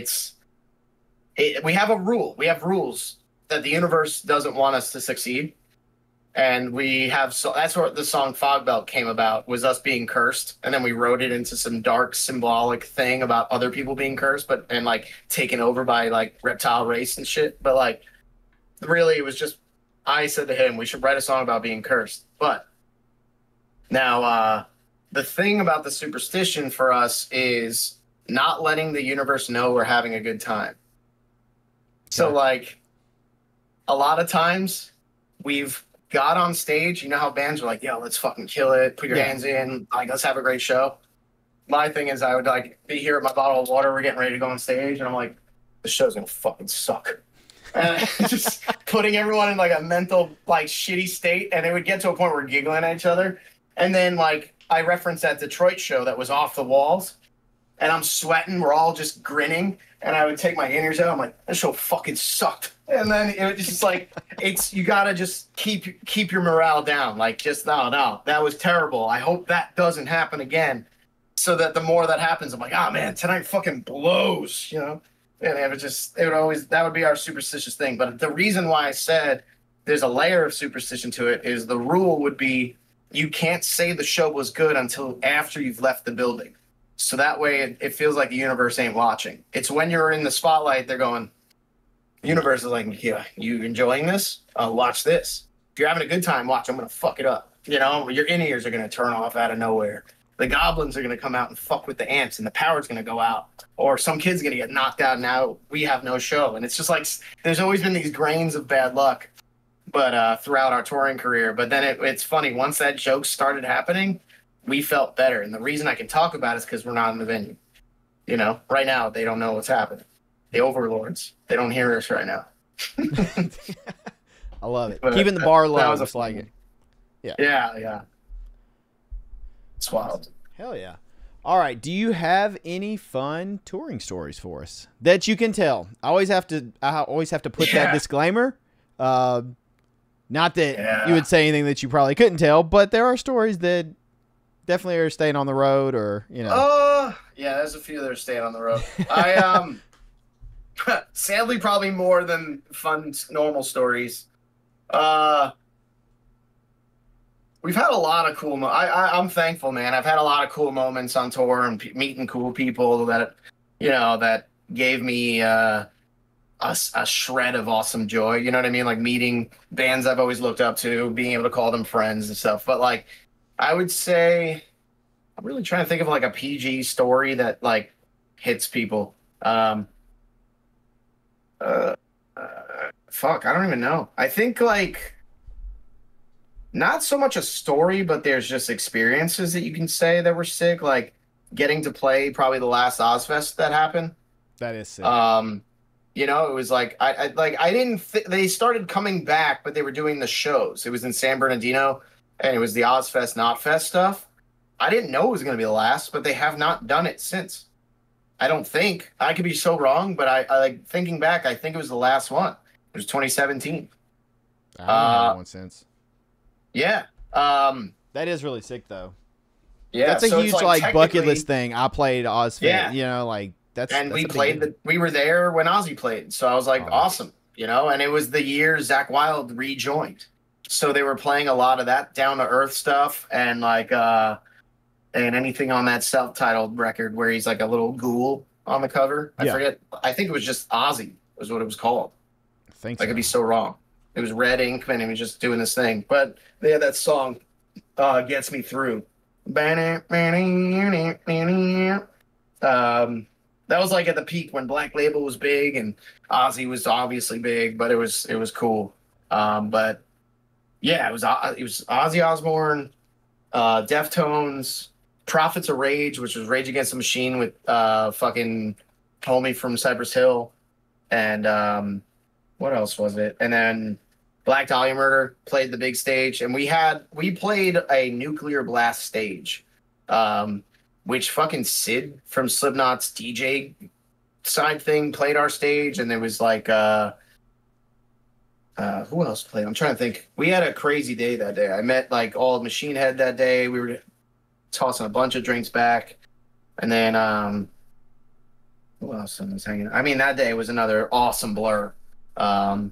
we have a rule. We have rules that the universe doesn't want us to succeed. And we have, so that's where the song Fog Belt came about, was us being cursed. And then we wrote it into some dark symbolic thing about other people being cursed, and like taken over by like reptile race and shit. But like, really, it was just, I said to him, we should write a song about being cursed. But now, the thing about the superstition for us is not letting the universe know we're having a good time. So like, a lot of times we've got on stage, you know how bands are like, yo, let's fucking kill it, put your hands in, like, let's have a great show. My thing is I would like be here at my bottle of water, we're getting ready to go on stage, and I'm like, the show's gonna fucking suck. And just putting everyone in like a mental like shitty state, and it would get to a point where we're giggling at each other. And then like I referenced that Detroit show that was off the walls, and I'm sweating. We're all just grinning, and I would take my inners out. I'm like, this show fucking sucked. And then it was just like, you gotta just keep your morale down. Like, just no, that was terrible. I hope that doesn't happen again. So that the more that happens, I'm like, oh man, tonight fucking blows, you know. And that would be our superstitious thing. But the reason why I said there's a layer of superstition to it is the rule would be you can't say the show was good until after you've left the building. So that way it feels like the universe ain't watching. It's when you're in the spotlight, they're going, the universe is like, yeah, you enjoying this? Watch this. If you're having a good time, watch, I'm going to fuck it up. You know, your in-ears are going to turn off out of nowhere. The goblins are going to come out and fuck with the amps, and the power's going to go out. Or some kid's going to get knocked out, and now we have no show. And it's just like, there's always been these grains of bad luck throughout our touring career. But then it's funny, once that joke started happening, we felt better. And the reason I can talk about it is because we're not in the venue. You know, right now, they don't know what's happening. The overlords, they don't hear us right now. I love it. Keeping the bar low, just like it. Yeah. It's wild. Hell yeah. All right. Do you have any fun touring stories for us that you can tell? I always have to put that disclaimer. Not that you would say anything that you probably couldn't tell, but there are stories that definitely are staying on the road, or you know. Yeah, there's a few that are staying on the road. I sadly probably more than fun normal stories. We've had a lot of cool. I'm thankful, man. I've had a lot of cool moments on tour and meeting cool people that, you know, that gave me a shred of awesome joy. You know what I mean? Like meeting bands I've always looked up to, being able to call them friends and stuff. But like, I would say, I'm really trying to think of like a PG story that like hits people. Fuck, I don't even know. I think like not so much a story, but there's just experiences that you can say that were sick. Like getting to play probably the last Ozfest that happened. That is sick. You know, it was like I didn't. They started coming back, but they were doing the shows. It was in San Bernardino, and it was the Ozfest, Not Fest stuff. I didn't know it was going to be the last, but they have not done it since. I don't think. I could be so wrong, but I like thinking back. I think it was the last one. It was 2017. I haven't had one since. Yeah. That is really sick, though. Yeah, that's a huge like bucket list thing. I played Ozfest. Yeah. You know, like. We were there when Ozzy played, so I was like, awesome, you know. And it was the year Zakk Wylde rejoined, so they were playing a lot of that down to earth stuff, and like and anything on that self-titled record where he's like a little ghoul on the cover. I forget. I think it was just Ozzy was what it was called. I think I could be so wrong. It was Red Ink, and he was just doing this thing. But they had that song, "Gets Me Through." That was like at the peak when Black Label was big and Ozzy was obviously big, but it was cool. But yeah, it was Ozzy Osbourne, Deftones, Prophets of Rage, which was Rage Against the Machine with fucking homie from Cypress Hill, and what else was it? And then Black Dahlia Murder played the big stage, and we played a Nuclear Blast stage. Which fucking Sid from Slipknot's DJ side thing played our stage, and there was like who else played? I'm trying to think. We had a crazy day that day. I met like all of Machine Head that day. We were tossing a bunch of drinks back, and then who else was hanging? I mean, that day was another awesome blur. But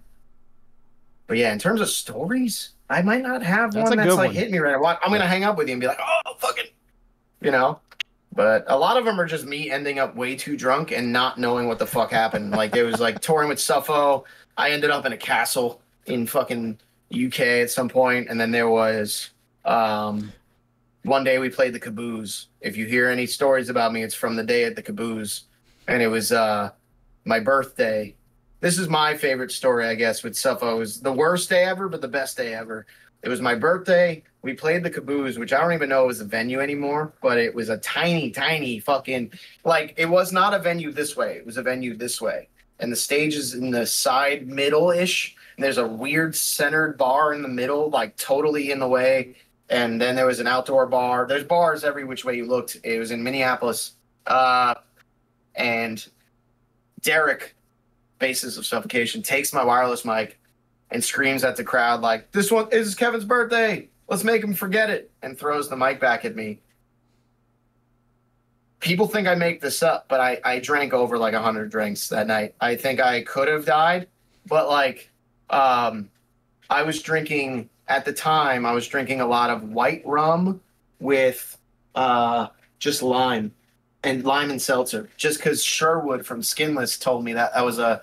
yeah, in terms of stories, I might not have one that's like hit me right. I'm gonna hang up with you and be like, oh, fucking, you know. But a lot of them are just me ending up way too drunk and not knowing what the fuck happened. Like, it was like touring with Suffo. I ended up in a castle in fucking UK at some point. And then there was one day we played the Caboose. If you hear any stories about me, it's from the day at the Caboose. And it was my birthday. This is my favorite story, I guess, with Suffo. It was the worst day ever, but the best day ever. It was my birthday. We played the Caboose, which I don't even know was a venue anymore, but it was a tiny, tiny fucking, like, it was not a venue this way. It was a venue this way. And the stage is in the side middle-ish. And there's a weird centered bar in the middle, like totally in the way. And then there was an outdoor bar. There's bars every which way you looked. It was in Minneapolis. And Derek, Basis of Suffocation, takes my wireless mic and screams at the crowd like, "This one is Kevin's birthday. Let's make him forget it," and throws the mic back at me. People think I make this up, but I drank over like 100 drinks that night. I think I could have died, but like I was drinking at the time. I was drinking a lot of white rum with just lime and seltzer. Just because Sherwood from Skinless told me that was a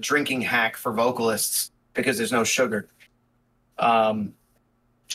drinking hack for vocalists because there's no sugar.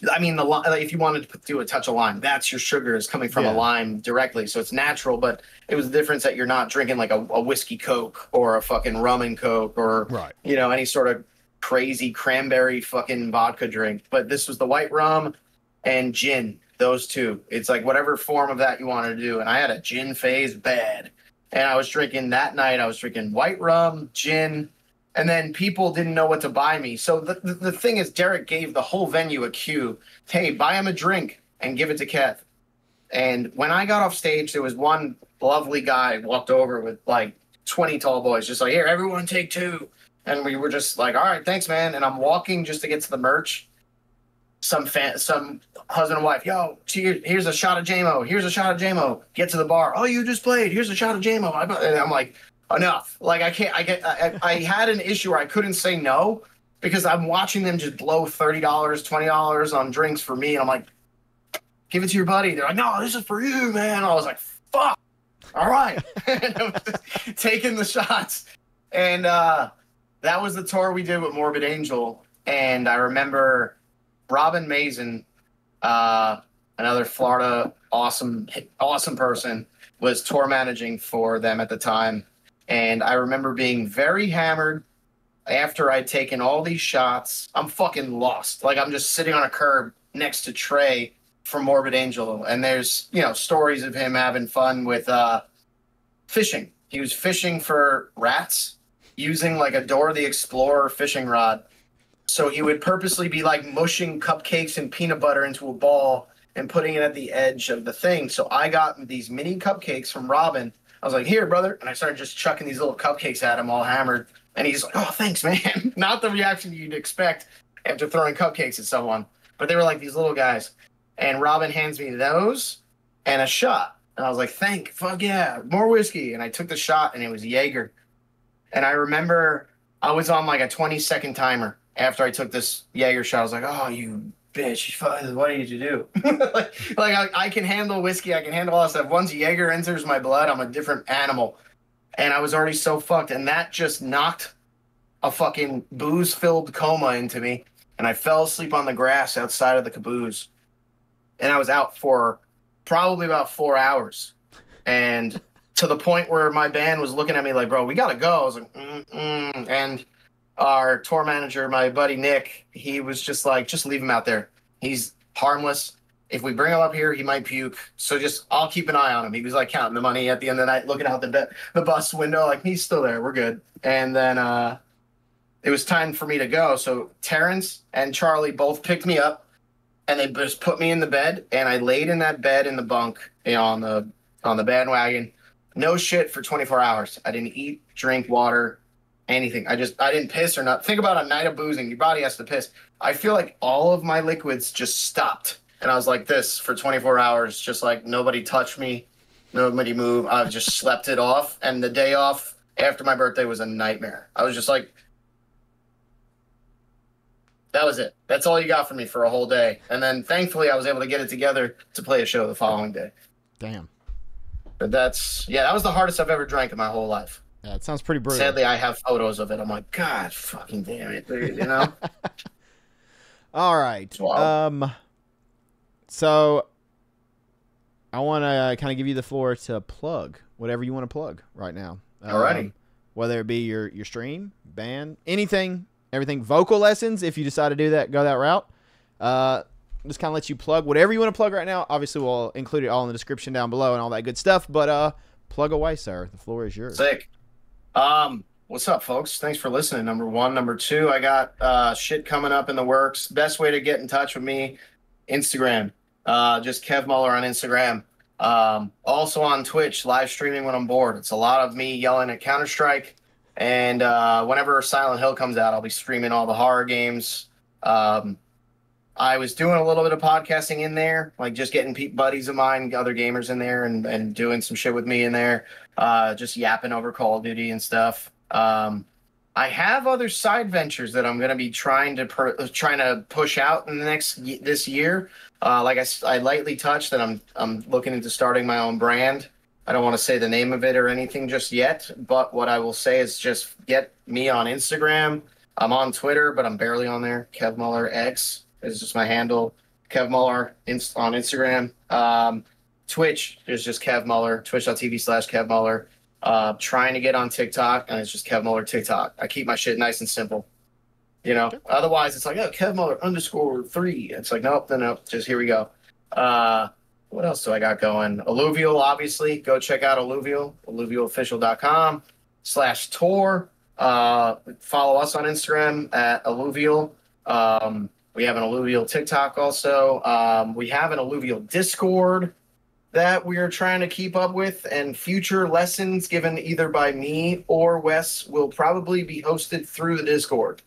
I mean, if you wanted to do a touch of lime, that's your sugar is coming from a lime directly. So it's natural, but it was the difference that you're not drinking like a whiskey Coke or a fucking rum and Coke or, you know, any sort of crazy cranberry fucking vodka drink. But this was the white rum and gin, those two. It's like whatever form of that you wanted to do. And I had a gin phase bad. And I was drinking that night, I was drinking white rum, gin, and then people didn't know what to buy me. So the thing is, Derek gave the whole venue a cue. Hey, buy him a drink and give it to Kev. And when I got off stage, there was one lovely guy walked over with like 20 tall boys, just like, "Here, everyone take 2." And we were just like, "All right, thanks, man." And I'm walking just to get to the merch. Some husband and wife, "Yo, here's a shot of JMO. Here's a shot of JMO. Get to the bar. Oh, you just played. Here's a shot of JMO." And I'm like, enough. Like I had an issue where I couldn't say no because I'm watching them just blow $30, $20 on drinks for me. And I'm like, "Give it to your buddy." They're like, "No, this is for you, man." And I was like, "Fuck. All right." And I was just taking the shots. And that was the tour we did with Morbid Angel. And I remember Robin Mason, another Florida awesome person, was tour managing for them at the time. And I remember being very hammered after I'd taken all these shots. I'm fucking lost. Like, I'm just sitting on a curb next to Trey from Morbid Angel. And there's, you know, stories of him having fun with fishing. He was fishing for rats using like a Dora the Explorer fishing rod. So he would purposely be like mushing cupcakes and peanut butter into a ball and putting it at the edge of the thing. So I got these mini cupcakes from Robin. I was like, "Here, brother." And I started just chucking these little cupcakes at him all hammered. And he's like, "Oh, thanks, man." Not the reaction you'd expect after throwing cupcakes at someone. But they were like these little guys. And Robin hands me those and a shot. And I was like, fuck yeah, more whiskey. And I took the shot and it was Jaeger. And I remember I was on like a 20-second timer after I took this Jaeger shot. I was like, "Oh, you bitch, what did you do?" like I can handle whiskey, I can handle all that stuff. Once Jaeger enters my blood, I'm a different animal. And I was already so fucked, and that just knocked a fucking booze-filled coma into me. And I fell asleep on the grass outside of the caboose. And I was out for probably about 4 hours. And to the point where my band was looking at me like, "Bro, we gotta go." I was like, And our tour manager, my buddy Nick, he was just like, "Just leave him out there. He's harmless. If we bring him up here, he might puke. So just, I'll keep an eye on him." He was like counting the money at the end of the night, looking out the bus window, like, "He's still there. We're good." And then it was time for me to go. So Terrence and Charlie both picked me up, and they just put me in the bed, and I laid in that bed in the bunk, you know, on the bandwagon. No shit for 24 hours. I didn't eat, drink, water, anything. I didn't piss or not. Think about a night of boozing. Your body has to piss. I feel like all of my liquids just stopped. And I was like this for 24 hours, just like nobody touched me, nobody moved. I just slept it off. And the day off after my birthday was a nightmare. I was just like, that was it. That's all you got from me for a whole day. And then thankfully I was able to get it together to play a show the following day. Damn. But that was the hardest I've ever drank in my whole life. Yeah, it sounds pretty brutal. Sadly, I have photos of it. I'm like, God fucking damn it, dude, you know? All right. So I want to kind of give you the floor to plug whatever you want to plug right now. Alrighty. Whether it be your stream, band, anything, everything, vocal lessons. If you decide to do that, go that route. Just kind of let you plug whatever you want to plug right now. Obviously, we'll include it all in the description down below and all that good stuff. But plug away, sir. The floor is yours. Sick. What's up, folks? Thanks for listening. Number one. Number two, I got shit coming up in the works. Best way to get in touch with me, Instagram. Just Kev Muller on Instagram. Also on Twitch, live streaming when I'm bored. It's a lot of me yelling at Counter-Strike. And whenever Silent Hill comes out, I'll be streaming all the horror games. I was doing a little bit of podcasting in there, like just getting buddies of mine, other gamers in there, and doing some shit with me in there, just yapping over Call of Duty and stuff. I have other side ventures that I'm going to be trying to push out in this year. Like I lightly touched that I'm looking into starting my own brand. I don't want to say the name of it or anything just yet, but what I will say is just get me on Instagram. I'm on Twitter, but I'm barely on there. Kev Muller X is just my handle. Kev Muller on Instagram. Twitch is just Kev Muller. Twitch.tv/Kev Muller. Trying to get on TikTok, and it's just Kev Muller TikTok. I keep my shit nice and simple. You know, otherwise it's like, oh, Kev Muller _3. It's like, nope, just here we go. What else do I got going? Alluvial, obviously. Go check out Alluvial, alluvialofficial.com/tour. Follow us on Instagram at Alluvial. We have an Alluvial TikTok also. We have an Alluvial Discord that we're trying to keep up with, and future lessons given either by me or Wes will probably be hosted through the Discord.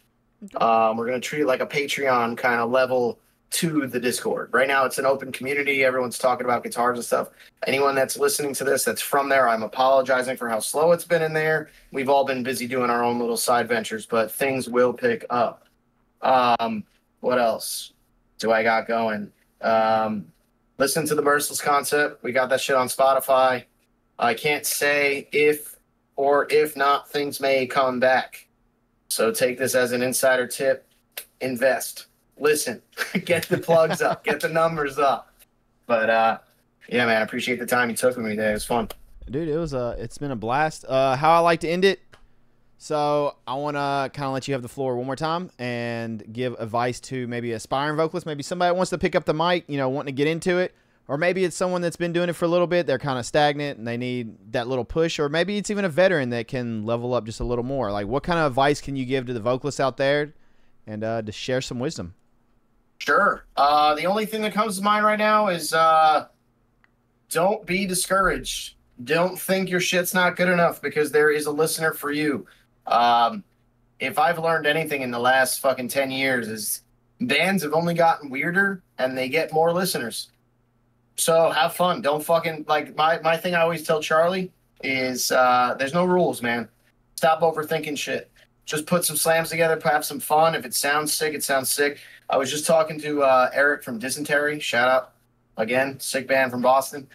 We're going to treat it like a Patreon kind of level to the Discord. Right now it's an open community. Everyone's talking about guitars and stuff. Anyone that's listening to this that's from there, I'm apologizing for how slow it's been in there. We've all been busy doing our own little side ventures, but things will pick up. What else do I got going? Listen to the Merciless Concept. We got that shit on Spotify. I can't say if or if not things may come back. So take this as an insider tip. Invest. Listen. Get the plugs up. Get the numbers up. But yeah, man, I appreciate the time you took with me today. It was fun. Dude, it's been a blast. How I like to end it. So I want to kind of let you have the floor one more time and give advice to maybe aspiring vocalists, maybe somebody that wants to pick up the mic, you know, wanting to get into it, or maybe it's someone that's been doing it for a little bit. They're kind of stagnant and they need that little push, or maybe it's even a veteran that can level up just a little more. Like, what kind of advice can you give to the vocalists out there and to share some wisdom? Sure. The only thing that comes to mind right now is don't be discouraged. Don't think your shit's not good enough, because there is a listener for you. If I've learned anything in the last fucking 10 years is bands have only gotten weirder and they get more listeners. So have fun. Don't fucking, like, my thing I always tell Charlie is there's no rules, man. Stop overthinking shit. Just put some slams together, have some fun. If it sounds sick, it sounds sick. I was just talking to Eric from Dysentery. Shout out again, sick band from Boston.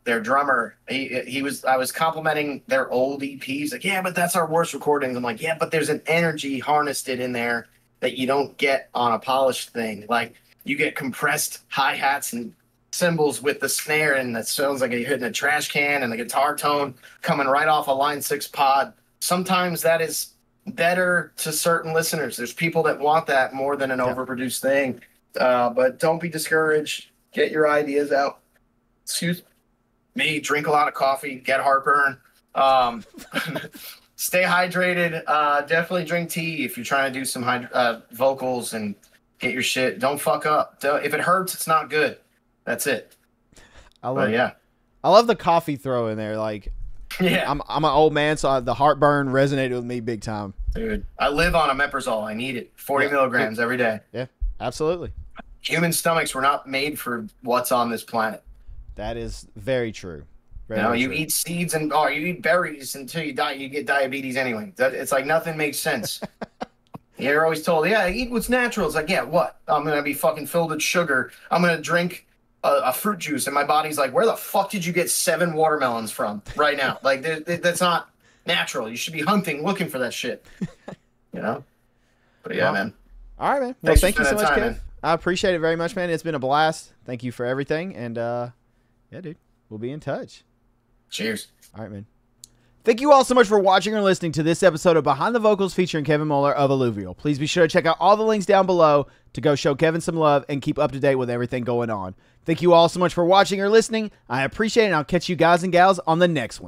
Their drummer, I was complimenting their old EPs. Like, yeah, but that's our worst recordings. I'm like, yeah, but there's an energy harnessed in there that you don't get on a polished thing. Like, you get compressed hi-hats and cymbals with the snare, and that sounds like you're hitting a trash can, and the guitar tone coming right off a Line 6 pod. Sometimes that is better to certain listeners. There's people that want that more than an overproduced thing. But don't be discouraged. Get your ideas out. Excuse me. Drink a lot of coffee. Get heartburn. Stay hydrated. Definitely drink tea if you're trying to do some vocals and get your shit. Don't fuck up. If it hurts, it's not good. That's it. I love the coffee throw in there. Like, yeah, I'm an old man, so the heartburn resonated with me big time. Dude, I live on omeprazole. I need it. 40 milligrams every day. Yeah, absolutely. Human stomachs were not made for what's on this planet. That is very true. You eat seeds and you eat berries until you die. You get diabetes anyway. It's like nothing makes sense. You're always told, yeah, eat what's natural. It's like, yeah, what? I'm going to be fucking filled with sugar. I'm going to drink a fruit juice, and my body's like, where the fuck did you get 7 watermelons from right now? Like, that's not natural. You should be hunting, looking for that shit. You know? But yeah, man. All right, man. Well, thank you so much, Kev. I appreciate it very much, man. It's been a blast. Thank you for everything. And, yeah, dude, we'll be in touch. Cheers. All right, man. Thank you all so much for watching or listening to this episode of Behind the Vocals featuring Kevin Muller of Alluvial. Please be sure to check out all the links down below to go show Kevin some love and keep up to date with everything going on. Thank you all so much for watching or listening. I appreciate it, and I'll catch you guys and gals on the next one.